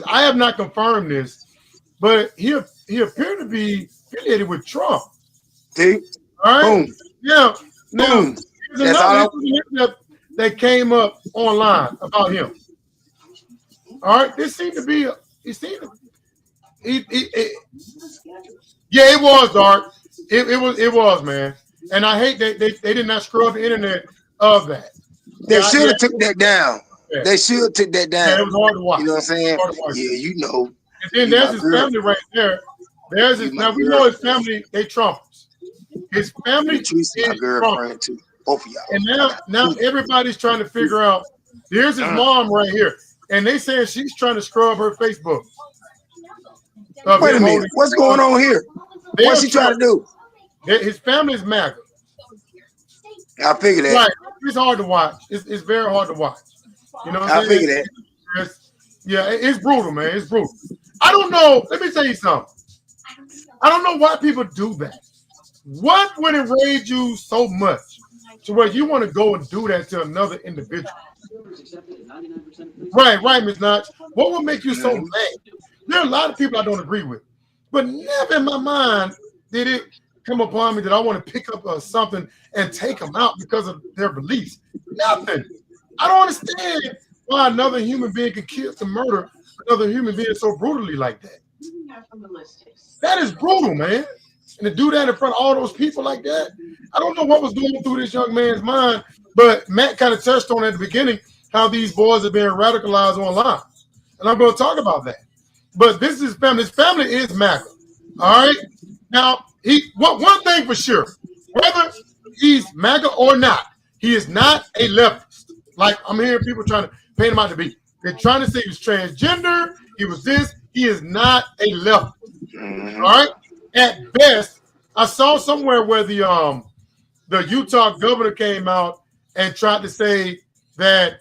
I have not confirmed this, but he appeared to be affiliated with Trump. See? All right. Boom. Yeah. Now, Boom. there's another that came up online about him. All right. This seemed to be. Yeah, it was dark. It was, man. And I hate that they did not scrub the internet of that. They should have took that down. Yeah. They should took that down. Yeah, it was hard to watch. You know what I'm saying? Yeah, you know. And then there's his family right there. There's his. Now we know his family. They Trumpers. His family is my girlfriend too. Both of y'all. And now everybody's trying to figure out. Here's his mom right here, and they saying she's trying to scrub her Facebook. Wait a minute. What's going on here? What's he trying to do? His family is MAGA. I figured that. Right. It's hard to watch. It's very hard to watch. You know what I'm saying? I figured that. It's brutal, man. It's brutal. I don't know. Let me tell you something. I don't know why people do that. What would enrage you so much to where you want to go and do that to another individual? Right, Ms. Notch. What would make you so mad? There are a lot of people I don't agree with, but never in my mind did it come upon me that I want to pick up something and take them out because of their beliefs. Nothing. I don't understand why another human being can murder another human being so brutally like that. That is brutal, man. And to do that in front of all those people like that, I don't know what was going through this young man's mind, but Matt kind of touched on at the beginning how these boys are being radicalized online. And I'm going to talk about that. But this is his family. His family is MAGA. All right? Now, one thing for sure, whether he's MAGA or not, he is not a leftist. Like I'm hearing people trying to paint him out to be. They're trying to say he was transgender, he was this. He is not a leftist. All right? At best, I saw somewhere where the Utah governor came out and tried to say that,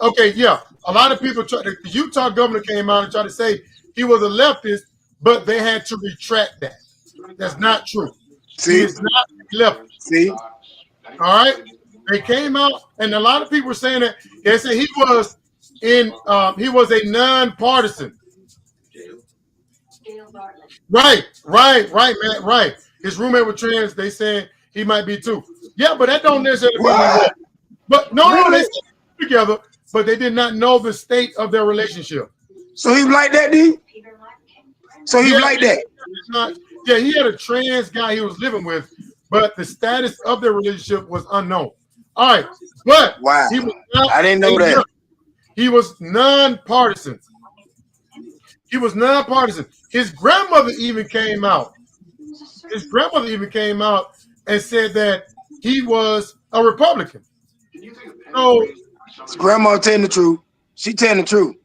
okay, yeah, a lot of people the Utah governor came out and tried to say he was a leftist, but they had to retract that. That's not true. See? He is not a leftist. See? All right? They came out, and a lot of people were saying that they said he was a non-partisan. Right, man, right. His roommate was trans. They saying he might be too. Yeah, but that don't necessarily mean he was. But no, they stayed together, but they did not know the state of their relationship. So he was like that, D? So he was like that? Yeah, he had a trans guy he was living with, but the status of their relationship was unknown. All right, but he was not, I didn't know that. He was non-partisan. His grandmother even came out. And said that he was a Republican. So his grandma telling the truth. She telling the truth.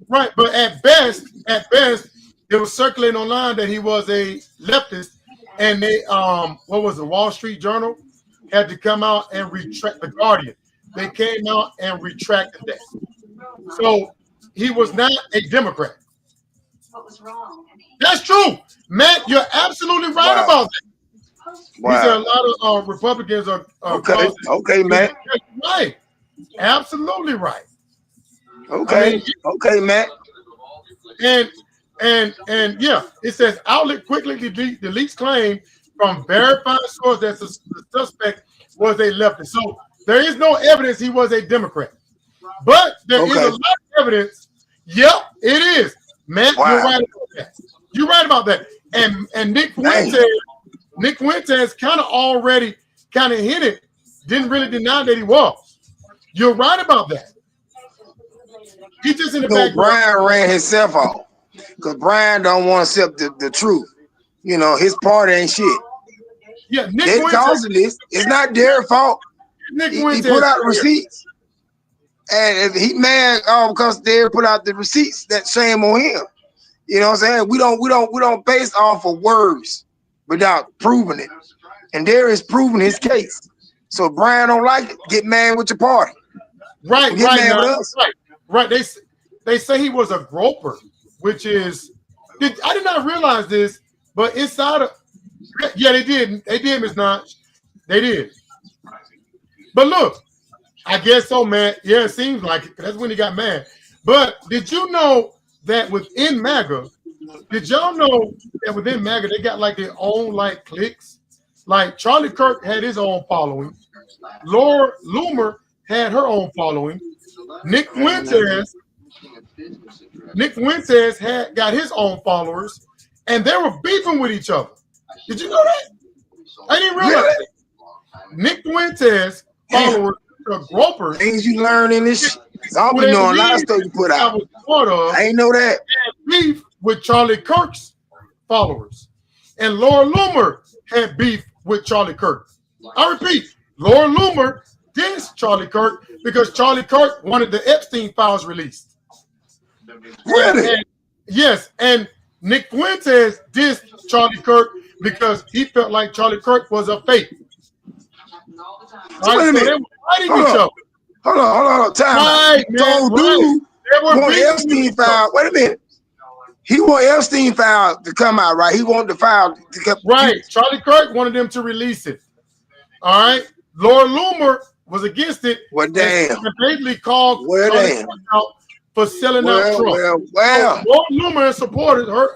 Right, but at best, it was circulating online that he was a leftist, and they what was the Wall Street Journal had to come out and retract the Guardian. They came out and retracted that. So he was not a Democrat. What was wrong? That's true, Matt. You're absolutely right about that. Wow. These are a lot of Republicans are okay, Matt. Right, absolutely right. Okay, okay, Matt. And yeah, it says outlet quickly deletes claim from verified source that the suspect was a leftist. So there is no evidence he was a Democrat, but there is a lot of evidence. Yep, it is. Matt, you're right about that. You're right about that. And Nick Fuentes kind of already kind of hinted, didn't really deny that he was. You're right about that. He just in the background. Brian ran himself off because Brian don't want to accept the truth. You know, his party ain't shit. Yeah, Nick they causing this. It's not their fault. He put out the receipts, and if he mad because they put out the receipts, that shame on him. You know what I'm saying? We don't base off of words without proving it. And there is proving his case. So if Brian don't like it, get mad with your party. Right, get mad with us. Right. They say he was a groper, which is I did not realize this, but inside of they did, Ms. Notch. They did. But look, I guess so, man. Yeah, it seems like it. That's when he got mad. But did you know that within MAGA, did y'all know that within MAGA they got like their own like cliques? Like Charlie Kirk had his own following. Laura Loomer had her own following. Nick Fuentes had got his own followers, and they were beefing with each other. Did you know that? I didn't realize that. Nick Fuentes followers are gropers. Things you learn in this. I'll be knowing a lot of stuff you put out. I ain't know that. Beef with Charlie Kirk's followers, and Laura Loomer had beef with Charlie Kirk. I repeat, Laura Loomer dissed Charlie Kirk because Charlie Kirk wanted the Epstein files released. Really? Yes, and Nick Fuentes dissed Charlie Kirk because he felt like Charlie Kirk was a fake. Wait a minute. So they were fighting each other. Hold on. Time. Right, man. Dude want Epstein file. Wait a minute. He want Epstein file to come out, right? He wanted the file to come. Right. Charlie Kirk wanted them to release it. All right. Laura Loomer was against it. Well, damn. And basically called Charlie Kirk out for selling out Trump. Well. So Laura Loomer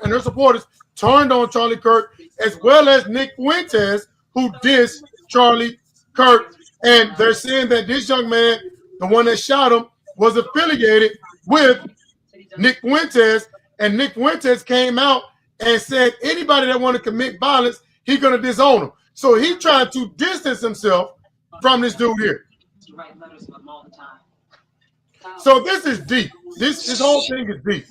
and her supporters turned on Charlie Kirk, as well as Nick Fuentes, who dissed Charlie Kirk. And they're saying that this young man, the one that shot him, was affiliated with Nick Fuentes. And Nick Fuentes came out and said anybody that want to commit violence, he's going to disown him. So he tried to distance himself from this dude here. So this is deep. This whole thing is deep.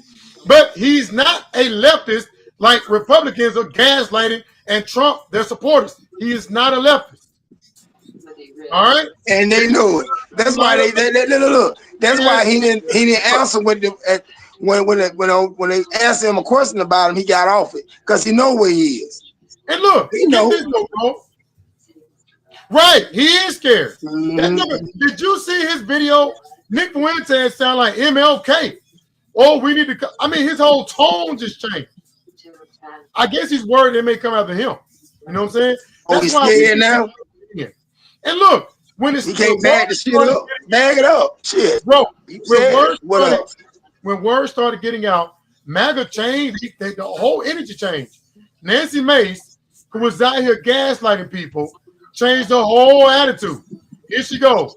But he's not a leftist like Republicans are gaslighting and Trump, their supporters. He is not a leftist. All right? And they know it. That's why they look. That's why he didn't answer when they asked him a question about him, he got off it because he know where he is. And look, he know. Right, he is scared. Did you see his video? Nick Fuentes sound like MLK. Oh, we need to. I mean, his whole tone just changed. I guess he's worried they may come after him. You know what I'm saying? Oh, he's scared now. And look, when it's he can't bag the shit up, bag it up, shit, bro. When word started getting out, MAGA changed. The whole energy changed. Nancy Mace, who was out here gaslighting people, changed her whole attitude. Here she goes.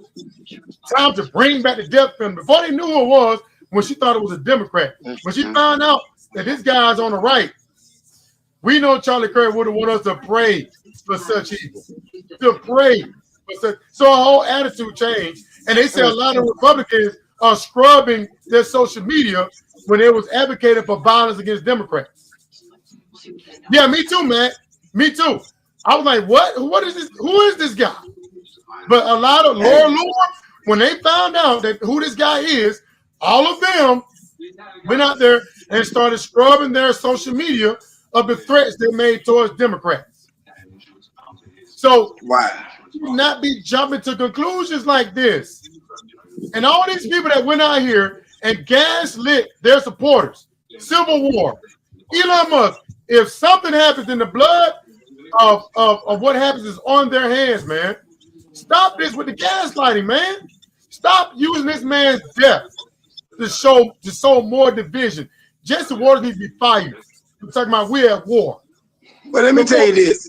Time to bring back the death penalty. Before they knew who it was, when she thought it was a Democrat. When she found out that this guy's on the right, we know Charlie Kirk would have wanted us to pray for such evil. To pray for such. So our whole attitude changed. And they say a lot of Republicans are scrubbing their social media when they was advocating for violence against Democrats. Yeah, me too, man. Me too. I was like, what is this? Who is this guy? But a lot of Laura Loomer, when they found out that who this guy is, all of them went out there and started scrubbing their social media of the threats they made towards Democrats. So not be jumping to conclusions like this. And all these people that went out here and gaslit their supporters, Civil War, Elon Musk, if something happens in the blood of what happens is on their hands, man. Stop this with the gaslighting, man. Stop using this man's death to sow more division. Jesse Waters needs to be fired. I'm talking about we're at war. But let me tell you this.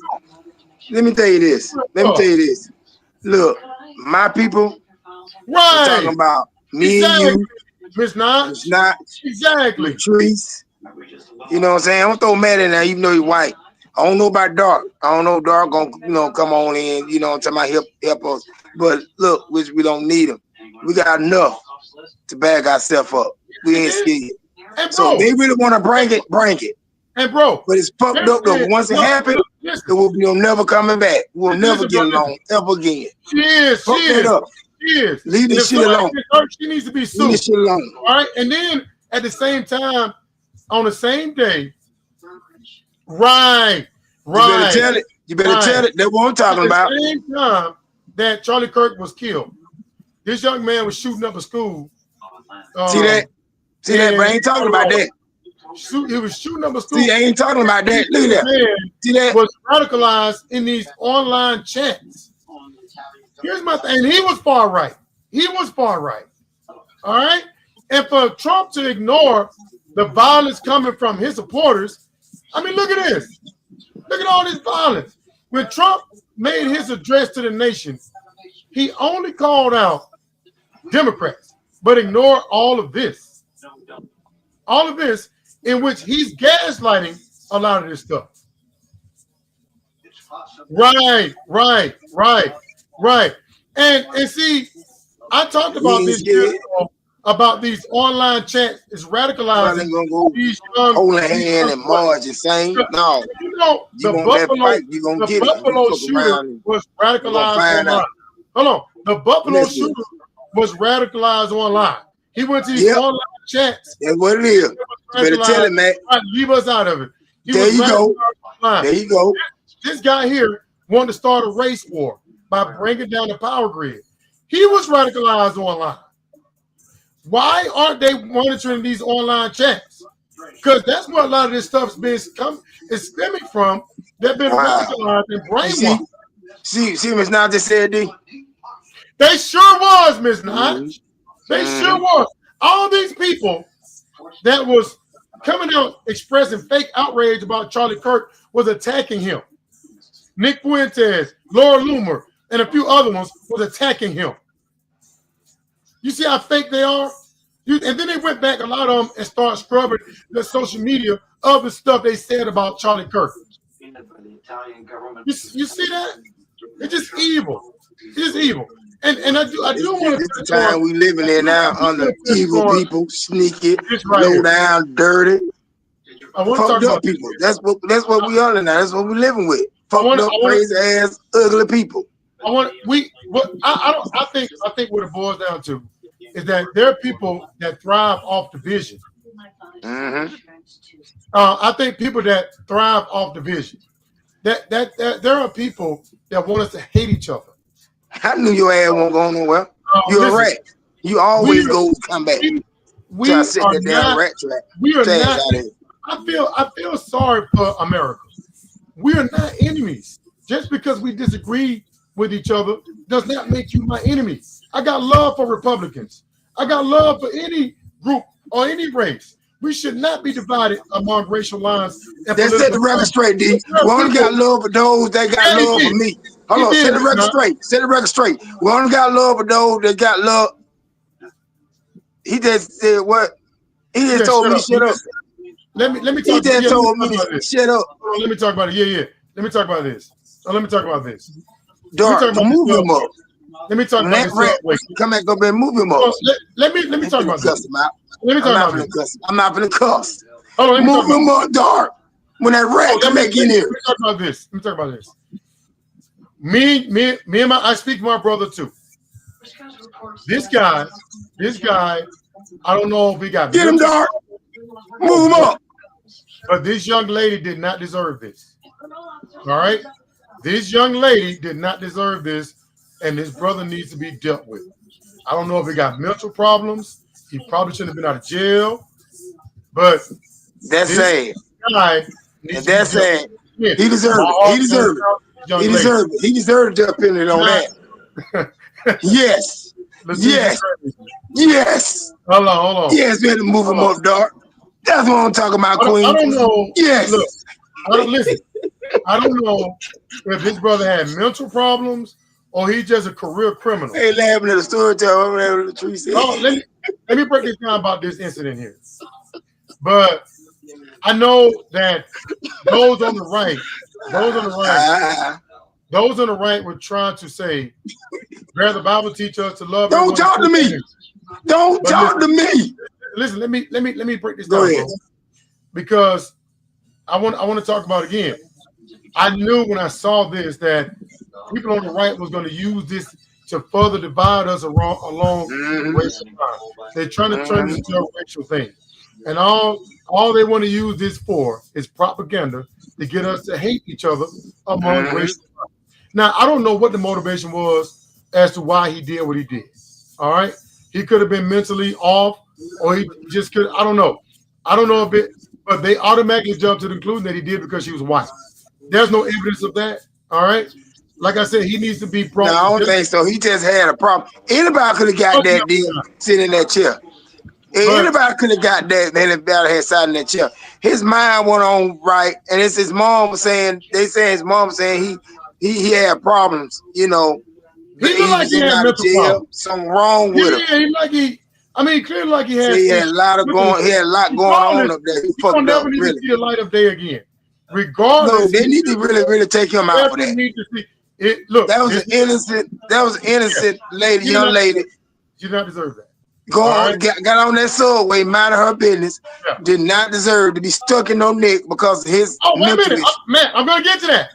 Look, my people, right? Talking about me and you, Ms. Not exactly. Patrice, You know what I'm saying? I don't throw Matt in there, even though he's white. I don't know about Dark. I don't know if Dark gonna come on in, to my help us. But look, which we don't need him. We got enough to bag ourselves up. We ain't scared. So they really want to bring it. And bro, but it's fucked up though. Once it happened, it will be never coming back. We'll never get along ever again. She is. Leave this shit alone. She needs to be sued. Leave this shit alone. All right. And then at the same time, on the same day, right. You better tell it. That's what I'm talking about. At the same time that Charlie Kirk was killed, this young man was shooting up a school. See that? But I ain't talking about that. He was shooting up a school. See, I ain't talking about that. Look at that. See that? Was radicalized in these online chats. Here's my thing. And he was far right. All right. And for Trump to ignore the violence coming from his supporters, I mean, look at this. Look at all this violence. When Trump made his address to the nation, he only called out Democrats, but ignored all of this. All of this in which he's gaslighting a lot of this stuff. Right. And see, I talked about this years ago, about these online chats is radicalizing these young holding hand and march and saying no. The Buffalo shooter was radicalized online. Hold on. The Buffalo shooter was radicalized online. He went to these online chats. That's what it is. Better tell him, man. Leave us out of it. There you go. This guy here wanted to start a race war by bringing down the power grid. He was radicalized online. Why aren't they monitoring these online chats? Because that's what a lot of this stuff is stemming from. They've been radicalized and brainwashed. See, Ms. Notch just said, D? They sure was, Ms. Notch. They sure was. All these people that was coming out expressing fake outrage about Charlie Kirk was attacking him. Nick Fuentes, Laura Loomer, and a few other ones was attacking him. You see how fake they are? And then they went back, a lot of them, and started scrubbing the social media of the stuff they said about Charlie Kirk. You see that? It's just evil. It's evil. And I do want to. It's the time we living in now under evil people, sneaky, low down, dirty, fucked up people. That's what we are now. That's what we're living with. Fucked up, crazy ass, ugly people. I think what it boils down to is that there are people that thrive off division. I think people that thrive off division. That there are people that want us to hate each other. I knew your ass won't go nowhere. You're a rat. You always come back. We are not. I feel sorry for America. We are not enemies. Just because we disagree with each other does not make you my enemy. I got love for Republicans. I got love for any group or any race. We should not be divided among racial lines. That's set the record straight, D. We only got love for those that got love for me. Hold on, set the record straight. Set the record straight. We only got love for those that got love. He just said what? He just told me shut up. Let me talk. He just told me shut up. Let me talk about it. Yeah. Let me talk about this. Dark, move him up. Let me talk about this. Come back up and move him up. Let me talk about this. I'm not gonna cuss. Hold on, move him up, Dark. When that rat come back in here. Let me talk about this. Me and I speak to my brother too. This guy, I don't know if he got get him, Dark. Move him up. But this young lady did not deserve this. All right? This young lady did not deserve this, and this brother needs to be dealt with. I don't know if he got mental problems. He probably shouldn't have been out of jail. But that's sad. That's sad. He deserved it. He deserved to jump in on that. Yes. Hold on. Yes, we had to move him up, Dark. That's what I'm talking about, Queen. I don't know. Yes. Look, I don't know if his brother had mental problems or he's just a career criminal. Hey, laughing at the storyteller, whatever the tree said. Let me break this down about this incident here. But I know that those on the right, those on the right were trying to say, where the Bible teaches us to love. Don't talk to me. Don't talk to me. Listen, let me break this down, bro. Because I want to talk about it again. I knew when I saw this that people on the right was going to use this to further divide us along racial lines. They're trying to turn this into a racial thing. And all they want to use this for is propaganda to get us to hate each other among racial lines. Now, I don't know what the motivation was as to why he did what he did. All right? He could have been mentally off, or he just could. I don't know. I don't know if it, but they automatically jumped to the conclusion that he did because she was white. There's no evidence of that. All right? Like I said, he needs to be brought. No, I don't think so. He just had a problem. Anybody could have got that deal sitting in that chair. Anybody could have got that. Then anybody had sat in that chair. His mind went on right, and it's his mom saying. They say his mom saying he had problems. You know, he looked like he had mental problems. Something wrong with him. Clearly like he had. So he had a lot going on up there. He fucked up. Never need to see a light of day again. Regardless, no, they need to really take him out for that. Look, that was an innocent lady, young lady. She did not deserve that. Got on that subway, minding her business. Yeah. Did not deserve to be stuck in no neck because of his. Oh, wait a minute, Matt. I'm gonna get to that.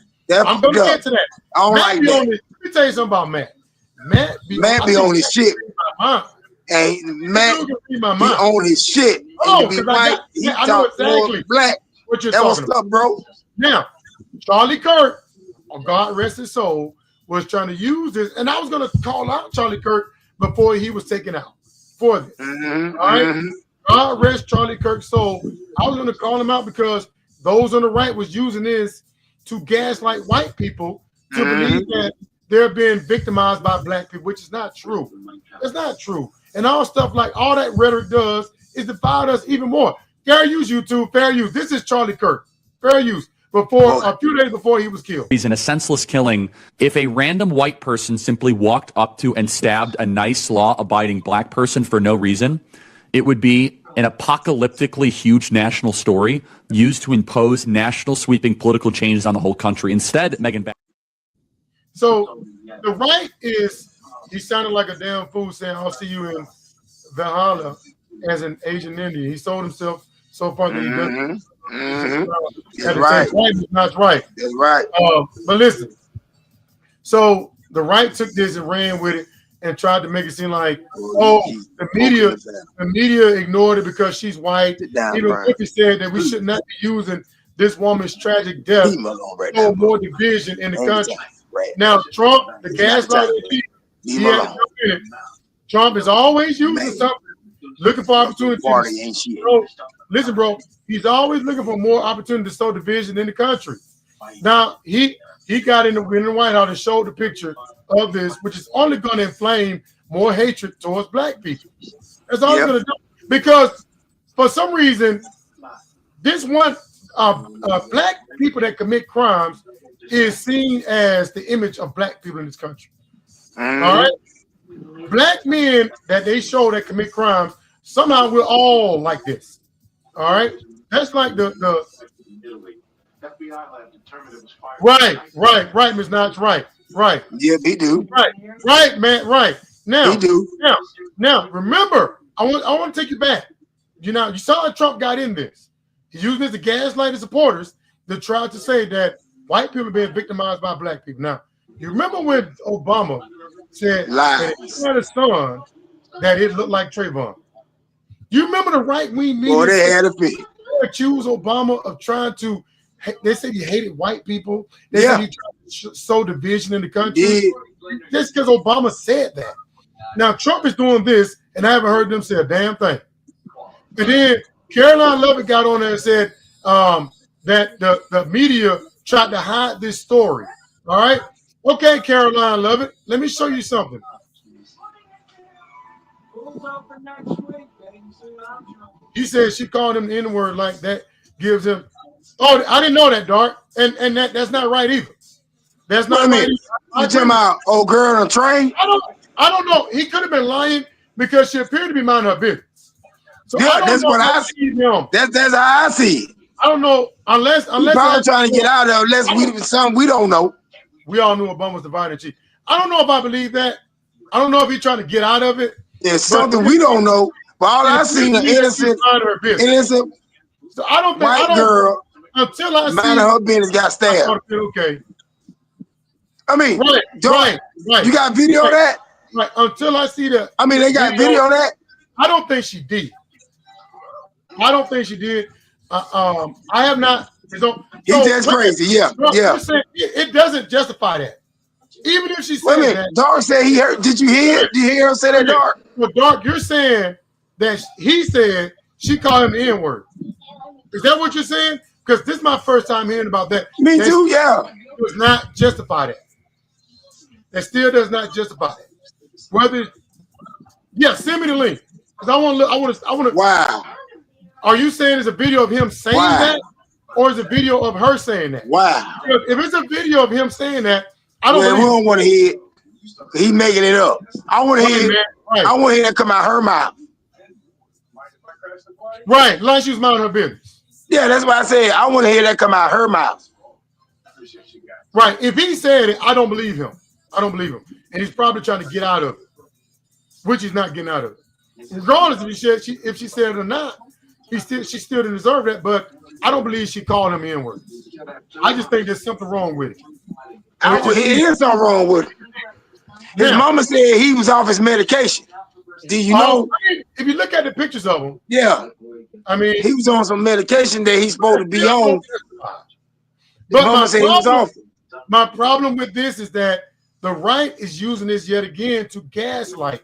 I'm gonna get to that. I don't like that. Let me tell you something about Matt. Matt be on his shit. And Matt be on his shit. Oh, be white. I know exactly black. What you're talking about. Up, bro. Now, Charlie Kirk, God rest his soul, was trying to use this, and I was gonna call out Charlie Kirk before he was taken out for this. All right, God rest Charlie Kirk's soul. I was gonna call him out because those on the right was using this to gaslight white people to believe that they're being victimized by black people, which is not true. It's not true. And all stuff like all that rhetoric does is divide us even more. Fair use, YouTube. Fair use. This is Charlie Kirk. Fair use. Before a few days before he was killed. He's in a senseless killing. If a random white person simply walked up to and stabbed a nice law-abiding black person for no reason, it would be an apocalyptically huge national story used to impose national sweeping political changes on the whole country. Instead, Megan. So the right is, he sounded like a damn fool saying, "I'll see you in Valhalla" as an Asian Indian. He sold himself so far that he doesn't. That's right. That's right. That's right. But listen, so the right took this and ran with it and tried to make it seem like, the media ignored it because she's white. Even Whoopi said that we should not be using this woman's tragic death for more division in the country. Now, Trump, the gaslighting, Trump is always using something, looking for opportunities. Listen, bro, he's always looking for more opportunity to sow division in the country. Now, he got in the White House and showed the picture of this, which is only going to inflame more hatred towards black people. That's all it's going to do. Because for some reason, this one, black people that commit crimes is seen as the image of black people in this country. All right? Black men that they show that commit crimes, somehow we're all like this. All right? That's like the FBI lab determined it was fired. Right, Ms. Notch, right. Yeah, he do. Right, man, right. Now, he do. Now, remember, I want to take you back. You saw that Trump got in this. He used this to gaslight his supporters to try to say that white people are being victimized by black people. Now, you remember when Obama said that he had a son that it looked like Trayvon? You remember the right-wing media? Boy, they had a fit. They accused Obama of trying to. They said he hated white people. They said he tried to sow division in the country. Just because Obama said that. Now Trump is doing this, and I haven't heard them say a damn thing. And then Caroline Levitt got on there and said that the media tried to hide this story. All right, okay, Caroline Levitt, let me show you something. He said she called him the N-word like that gives him. Oh, I didn't know that, Dark, and that's not right either. That's not right. You talking about old girl on a train? I don't know. He could have been lying because she appeared to be minding her business. So that's what I see. That's how I see it. I don't know unless probably trying to get out of it, unless something we don't know. We all knew Obama was the violent chief. I don't know if I believe that. I don't know if he's trying to get out of it. There's something we don't know. But all I seen an innocent. So I don't think white girl until I see her business got stabbed. Okay. I mean, right. You got video of that? Right. Until I see the. I mean, they got video of that. I don't think she did. I don't think she did. I have not. That's crazy. Yeah. It doesn't justify that. Even if she said that. Dark said he heard. Did you hear? Did you hear him say that, Dark? Well, Dark, you're saying that he said she called him the N-word. Is that what you're saying? Because this is my first time hearing about that. Me too. Yeah. It does not justify that. That still does not justify that. Whether, send me the link. Because I want to. Wow. Are you saying it's a video of him saying that, or is it a video of her saying that? Wow. If it's a video of him saying that, I don't. We don't want to hear it. He making it up. I want to hear it. Right. I want to hear that come out her mouth. Right, like she was minding her business. Yeah, that's why I said I want to hear that come out her mouth. Right. If he said it, I don't believe him. I don't believe him, and he's probably trying to get out of it, which he's not getting out of it. Regardless if she said it or not, she still didn't deserve that. But I don't believe she called him N-word. I just think there's something wrong with it. It is something wrong with it. His mama said he was off his medication. Do you know? If you look at the pictures of him, I mean, he was on some medication that he's supposed to be on. But my problem with this is that the right is using this yet again to gaslight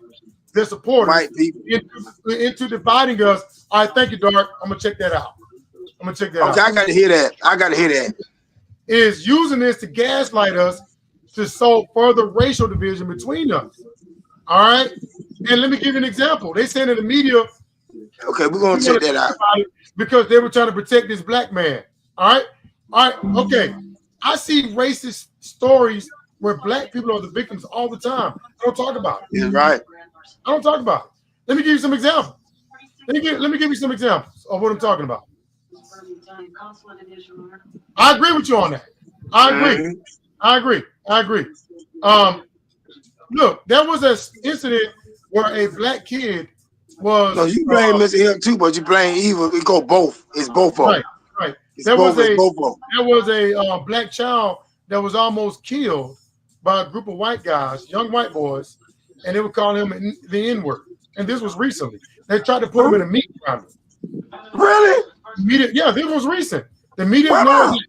their supporters into dividing us. All right, thank you, Dark. I'm gonna check that out. Okay, I gotta hear that. Is using this to gaslight us to sow further racial division between us. All right, and let me give you an example. They said in the media. Okay, we're gonna check that out because they were trying to protect this black man. All right, okay. I see racist stories where black people are the victims all the time. I don't talk about it. Yeah, right. I don't talk about it. Let me give you some examples. Let me give you some examples of what I'm talking about. I agree with you on that. I agree. Look, there was an incident where a black kid was. No, you blame Mr. Hill too, but you blame evil. We go both. It's both of them. Right. There was a black child that was almost killed by a group of white guys, young white boys, and they would call him the N-word. And this was recently. They tried to put him in a meat grinder. Really? Yeah, this was recent. The media ignored it.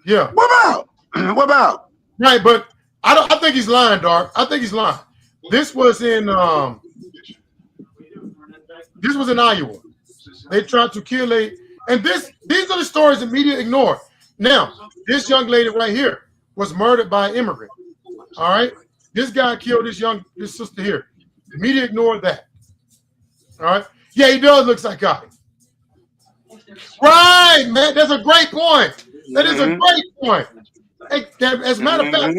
Yeah. What about? Right, but I think he's lying, Dark. I think he's lying. This was in Iowa. They tried to kill and these are the stories the media ignore. Now, this young lady right here was murdered by an immigrant. All right. This guy killed this sister here. The media ignored that. All right. Yeah, he does look psychotic. Right, man. That's a great point. That is a great point. As a matter of fact,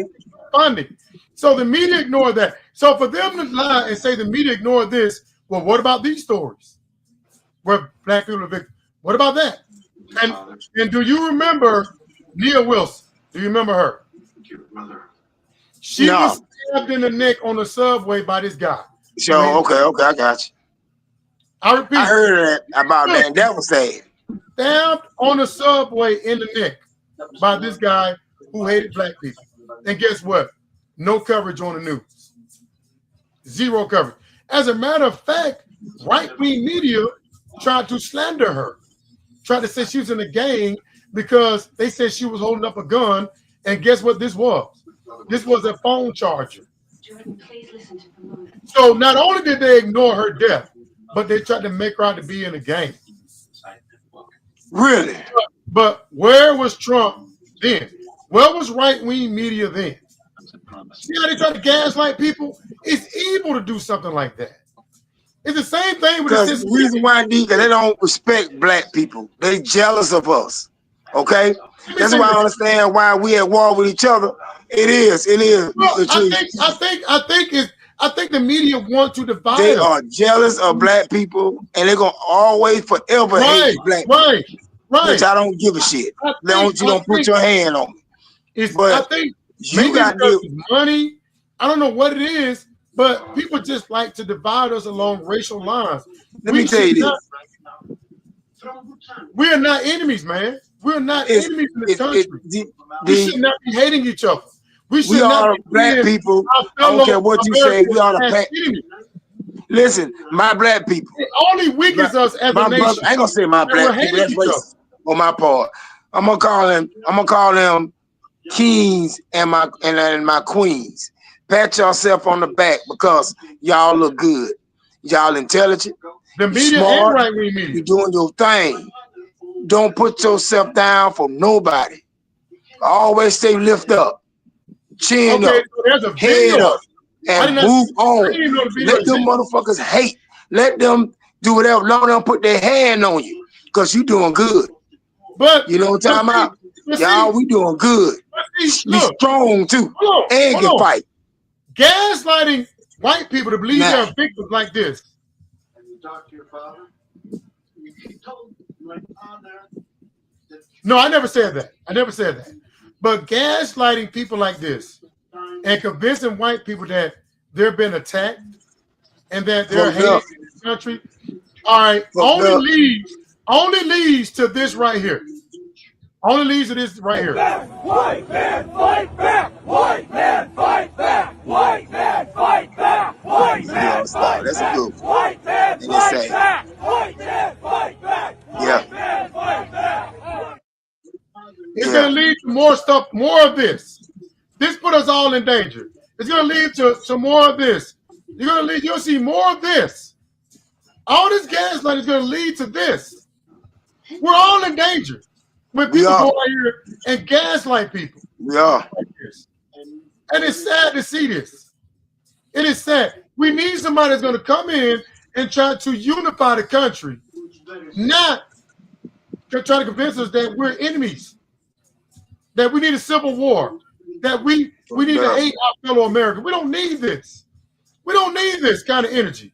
funding. So the media ignored that. So for them to lie and say the media ignored this, well, what about these stories where black people are victims? What about that? And do you remember Nia Wilson? Do you remember her? She was stabbed in the neck on the subway by this guy. So okay, I got you. I repeat. I heard about that. That was sad. Stabbed on the subway in the neck by this guy who hated black people. And guess what? No coverage on the news. Zero coverage. As a matter of fact, right-wing media tried to slander her. Tried to say she was in a gang because they said she was holding up a gun. And guess what this was? This was a phone charger. So not only did they ignore her death, but they tried to make her out to be in a gang. Really? But where was Trump then? Where was right-wing media then? See how they try to gaslight people? It's evil to do something like that. It's the same thing with the reason why they don't respect black people. They jealous of us. Okay? That's why I understand why we at war with each other. It is. Well, I think the media want to divide. They are jealous of black people, and they're gonna always forever hate black people. which I don't give a shit. As long as you don't put your hand on me. I think maybe because it's money. I don't know what it is, but people just like to divide us along racial lines. Let me tell you this. We are not enemies, man. We're not enemies in this country. We should not be hating each other. We are black people. I don't care what you say. We are the black people. Listen, my black people. It only weakens us as a nation. Brother, I ain't gonna say my black people. That's racist on my part. I'm gonna call them kings and my queens. Pat yourself on the back because y'all look good. Y'all intelligent. The media smart, and right-wing media. You're doing your thing. Don't put yourself down for nobody. Always stay lift up, chin up, head up, and move on. Let them motherfuckers hate. Let them do whatever. Let them put their hand on you because you doing good. But you know what I'm talking about? Y'all, we doing good. Be strong too, and can fight. Gaslighting white people to believe they're victims like this. No, I never said that. I never said that. But gaslighting people like this and convincing white people that they've been attacked and that they're hated in this country, all right, only leads to this right here. Only leads to this right here. White man fight back! White man fight back! White man fight back! White man fight back! White man fight back! White man fight back! White man fight back! It's going to lead to more stuff, more of this. This put us all in danger. It's going to lead to more of this. You'll see more of this. All this gaslighting is going to lead to this. We're all in danger. When people go out here and gaslight people. Yeah. And it's sad to see this. It is sad. We need somebody that's going to come in and try to unify the country, not try to convince us that we're enemies, that we need a civil war, that we need to hate our fellow Americans. We don't need this. We don't need this kind of energy.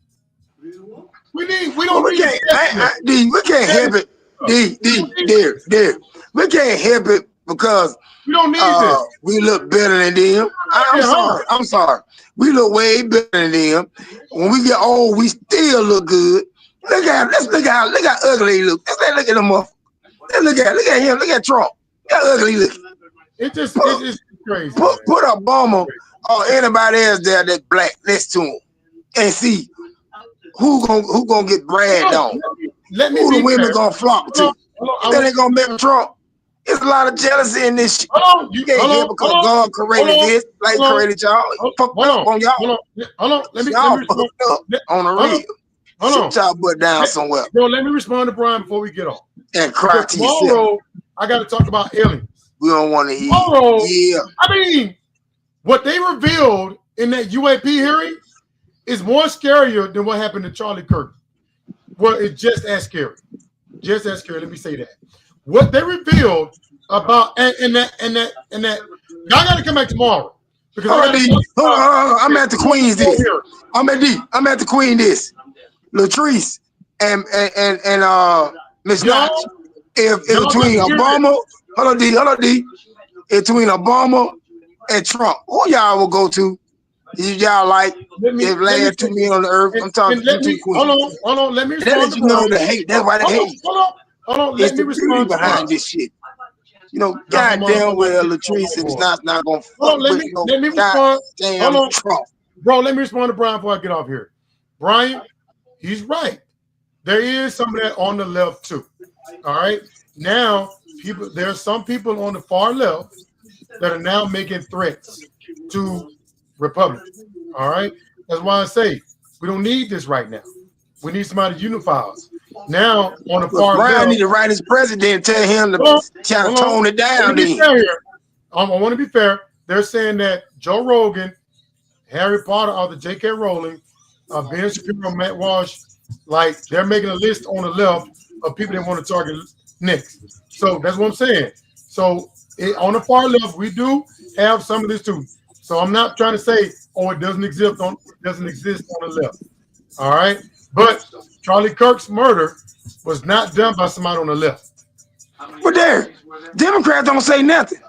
We can't help it. We can't help it because we don't need this. We look better than them. I'm sorry. We look way better than them. When we get old, we still look good. Look how ugly he look. Let's look at them up. Look at him. Look at Trump. How ugly he look. It's just crazy. Put Obama or anybody else there that's black next to him and see who gonna get bragged on. Who the women gonna flock to? Then they gonna make Trump. There's a lot of jealousy in this shit. You can't hear because God created this, like created y'all. Fucked up on y'all. Hold on. Let me fucked up on the real. Sit y'all butt down somewhere. Bro, let me respond to Brian before we get off. And cry to yourself. Tomorrow, I got to talk about aliens. We don't want to hear. Tomorrow, I mean, what they revealed in that UAP hearing is more scarier than what happened to Charlie Kirk. Well, it's just as scary. Just as scary. Let me say that. What they revealed about and that y'all got to come back tomorrow because I'm at the Queen's this. I'm at the Queen this. Latrice and Miss Notch. If between Obama, hold on D. Between Obama and Trump, who y'all will go to? Y'all like if land 2 million on the earth. I'm talking to two queens. Hold on. Let me respond. That you know the hate. That's why they hate. Hold on. Let me respond behind this shit. You know, goddamn well, Latrice and not gonna fuck with no. Let me respond. Hold on, Trump. Bro, let me respond to Brian before I get off here. Brian, he's right. There is some of that on the left too. All right. Now, there's some people on the far left that are now making threats to Republicans. All right. That's why I say we don't need this right now. We need somebody to unify us. Now, on the far Brian left, need to write his president and tell him to try to tone it down. I want to be fair. They're saying that Joe Rogan, Harry Potter, or the J.K. Rowling, Ben Shapiro, Matt Walsh, like they're making a list on the left of people they want to target next. So that's what I'm saying. So on the far left, we do have some of this too. So I'm not trying to say, oh, it doesn't exist on the left. All right. But Charlie Kirk's murder was not done by somebody on the left. But there, Democrats don't say nothing.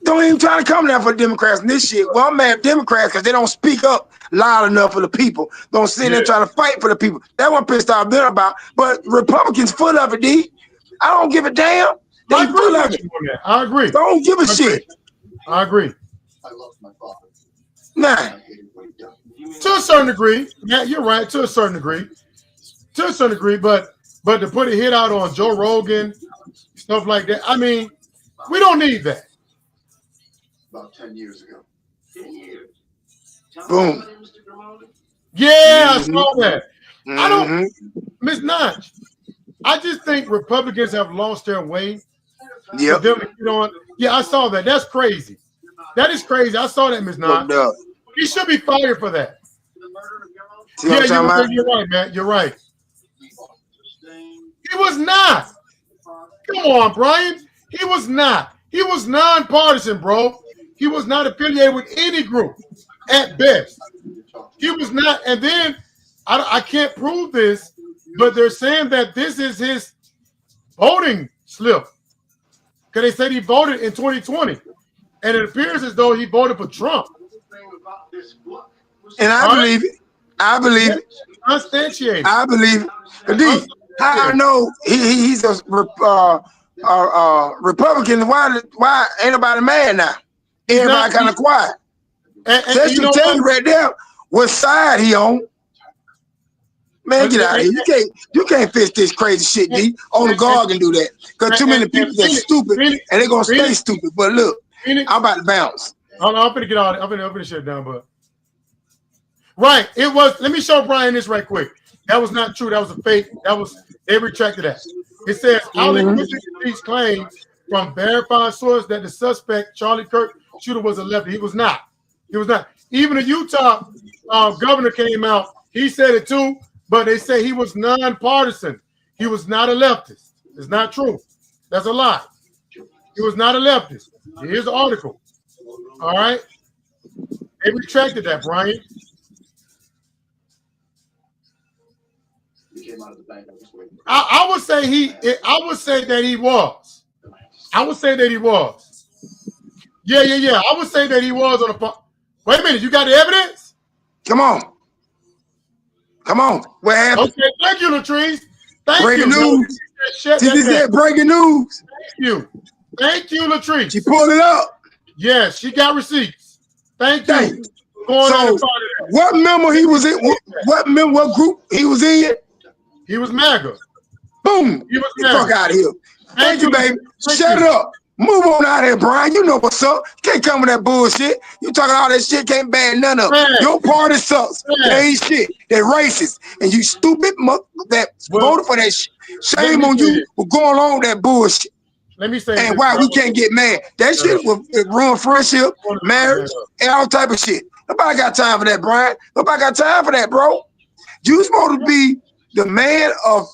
Don't even try to come down for the Democrats and this shit. Well, I'm mad at Democrats because they don't speak up loud enough for the people. Don't sit there trying to fight for the people. That's what pissed off them about. But Republicans full of it, D. I don't give a damn. They full of it. I agree. Don't give a shit. I agree. Nah. To a certain degree, yeah, you're right. To a certain degree, but to put a hit out on Joe Rogan, stuff like that. I mean, we don't need that. About 10 years ago. 10 years. Boom. Yeah, I saw that. I don't, Ms. Notch. I just think Republicans have lost their way. Yeah. Yeah, I saw that. That's crazy. That is crazy. I saw that, Ms. Notch. He should be fired for that. Yeah, you're right, man. You're right. He was not. Come on, Brian. He was not. He was nonpartisan, bro. He was not affiliated with any group at best. He was not. And then I can't prove this, but they're saying that this is his voting slip. Because they said he voted in 2020. And it appears as though he voted for Trump. And I believe it. I believe it. Unsubstantiated. I believe it. Indeed. How I know he's a Republican? Why ain't nobody mad now? Everybody kind of quiet. That should tell you right there what side he on. Man, get out of here. You can't fix this crazy shit, D. Only God can do that. Because too many people that's stupid and they're gonna stay stupid. But look, I'm about to bounce. I'm gonna get out. I'm gonna shut down, but right. It was. Let me show Brian this right quick. That was not true. That was a fake. They retracted that. It says how they these claims from verified source that the suspect, Charlie Kirk, shooter was a lefty. He was not. He was not. Even the Utah governor came out. He said it too, but they say he was nonpartisan. He was not a leftist. It's not true. That's a lie. He was not a leftist. Here's the article. All right. They retracted that, Brian. I would say I would say that he was. I would say that he was. Yeah. I would say that he was on the. Wait a minute. You got the evidence? Come on. What happened? Okay. Thank you, Latrice. Breaking news. She said breaking news. Thank you, Latrice. She pulled it up. Yes, she got receipts. Thank you. So, what member he was in? What group he was in? He was MAGA. Boom. He was Get the fuck out of here. Thank you, baby. Shut up. Move on out of here, Brian. You know what's up. Can't come with that bullshit. You talking all that shit, can't ban none of it. Your party sucks. They ain't shit. They racist. And you stupid that voted for that shit. Shame on you for going along with that bullshit. Let me say and why we can't get mad. That shit will ruin friendship, marriage, and all type of shit. Nobody got time for that, Brian. Nobody got time for that, bro. You supposed to be the man of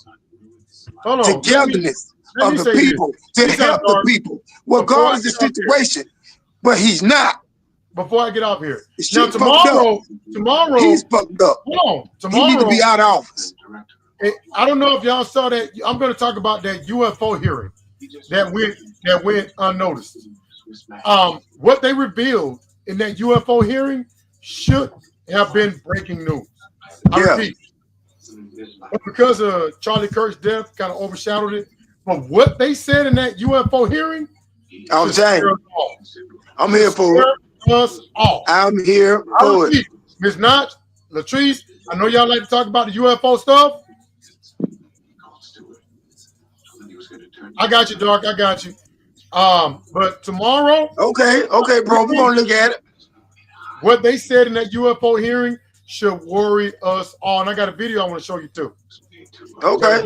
togetherness of the people to help the people. Well, God is the situation, but he's not. Before I get off here, now tomorrow he's fucked up. Hold on, tomorrow he need to be out of office. I don't know if y'all saw that. I'm going to talk about that UFO hearing that went unnoticed. What they revealed in that UFO hearing should have been breaking news. I repeat. But because of Charlie Kirk's death, kind of overshadowed it. But what they said in that UFO hearing, I'm saying, I'm here for it. Us all. I'm here for it. Ms. Notch, Latrice, I know y'all like to talk about the UFO stuff. I got you, Dark. I got you. But tomorrow, okay, bro, we're gonna look at it. What they said in that UFO hearing should worry us all. And I got a video I want to show you too. Okay.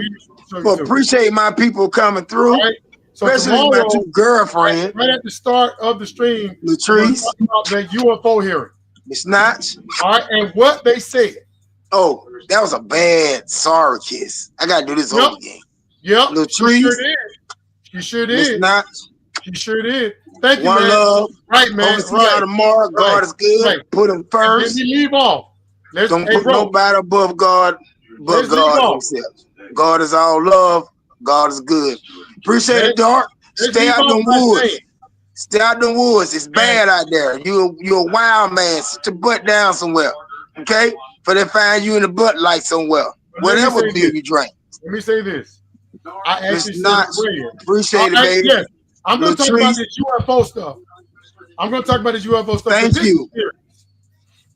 Well, appreciate my people coming through. Right. So especially my two girlfriends. Right at the start of the stream, Latrice, about that UFO hearing. It's not. All right, and what they said. Oh, that was a bad sorry kiss. I gotta do this over again. Yep. Latrice. You sure did. It's not. You sure did. Thank you, One man. love. Right, man. See y'all tomorrow. God is good. Right. Put him first. And then leave off. Don't put nobody above God but God himself. God is all love. God is good. Appreciate it, Dark. Stay out the woods. Stay out the woods. It's bad out there. You're a wild man. Sit your butt down somewhere. Okay? For they find you in the butt light somewhere. Whatever beer you drink. Let me say this. I actually not appreciate it, baby. Yes, I'm going to talk about this UFO stuff. I'm going to talk about this UFO stuff. Thank you.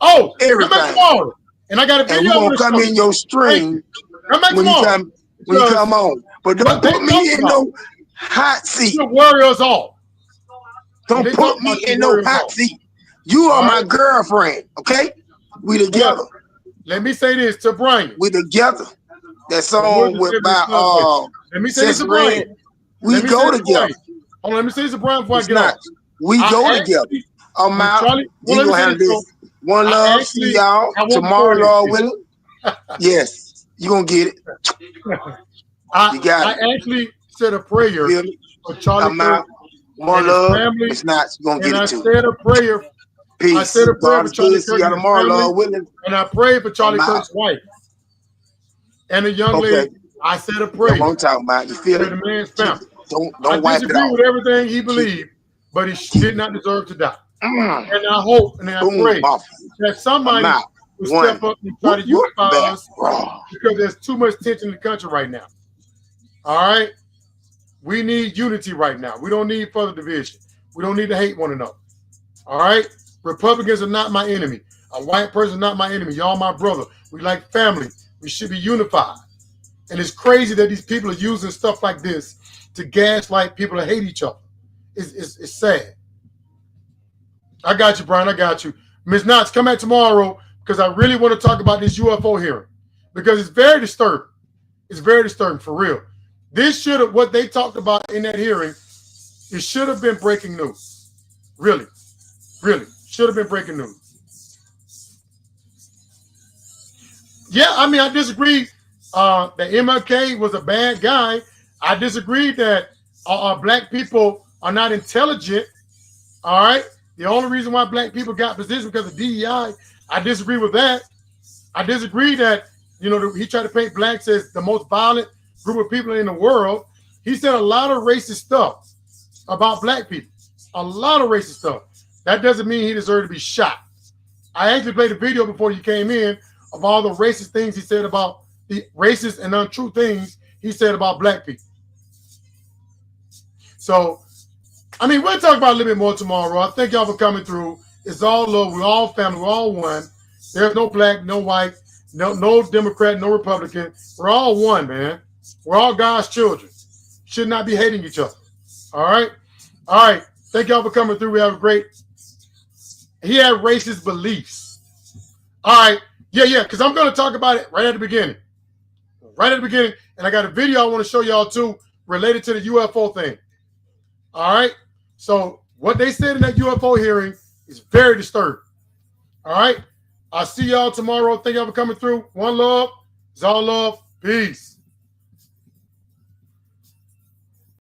Oh, everything. Come back tomorrow. And I got a video. And we're going to come in your stream come back tomorrow. When you come on. But don't put me in no hot seat. You worry us all. Don't put me in no hot seat. You are my girlfriend, okay? We together. Let me say this to Brian. We together. That song with my let me say this to Brian. We go together. Hold on, let me say this to Brian before I get off. We go together. I'm out. You gonna have this. One love. See y'all tomorrow, Lord willing. Yes, you gonna get it. You got it. I actually said a prayer for Charlie. I'm out. One love. It's not. You gonna get it too. I said a prayer. Peace. I said a prayer for Charlie Kirk tomorrow, Lord willing. And I prayed for Charlie Kirk's wife and a young lady. I said a prayer. I'm talking about. You feel it? The man's family. Don't wipe it disagree off. with everything he believed, but he did not deserve to die. And I hope and I pray that somebody will step up and try to unify us because there's too much tension in the country right now. All right? We need unity right now. We don't need further division. We don't need to hate one another. All right? Republicans are not my enemy. A white person is not my enemy. Y'all my brother. We like family. We should be unified. And it's crazy that these people are using stuff like this to gaslight people to hate each other. It's sad. I got you, Brian. I got you. Ms. Knotts, come back tomorrow because I really want to talk about this UFO hearing because it's very disturbing. It's very disturbing for real. This should have, what they talked about in that hearing, it should have been breaking news. Really. Really. Should have been breaking news. Yeah, I mean, I disagree that MLK was a bad guy. I disagree that black people are not intelligent. All right? The only reason why black people got positions because of DEI, I disagree with that. I disagree that, you know, he tried to paint blacks as the most violent group of people in the world. He said a lot of racist stuff about black people. A lot of racist stuff. That doesn't mean he deserved to be shot. I actually played a video before you came in of all the racist things he said about the racist and untrue things he said about black people. So, I mean, we'll talk about it a little bit more tomorrow. I thank y'all for coming through. It's all love. We're all family. We're all one. There's no black, no white, no Democrat, no Republican. We're all one, man. We're all God's children. Should not be hating each other. All right? All right. Thank y'all for coming through. We have a great... He had racist beliefs. All right. Yeah, because I'm going to talk about it right at the beginning. Right at the beginning. And I got a video I want to show y'all, too, related to the UFO thing. All right? So what they said in that UFO hearing is very disturbing. All right? I'll see y'all tomorrow. Thank y'all for coming through. One love. It's all love. Peace.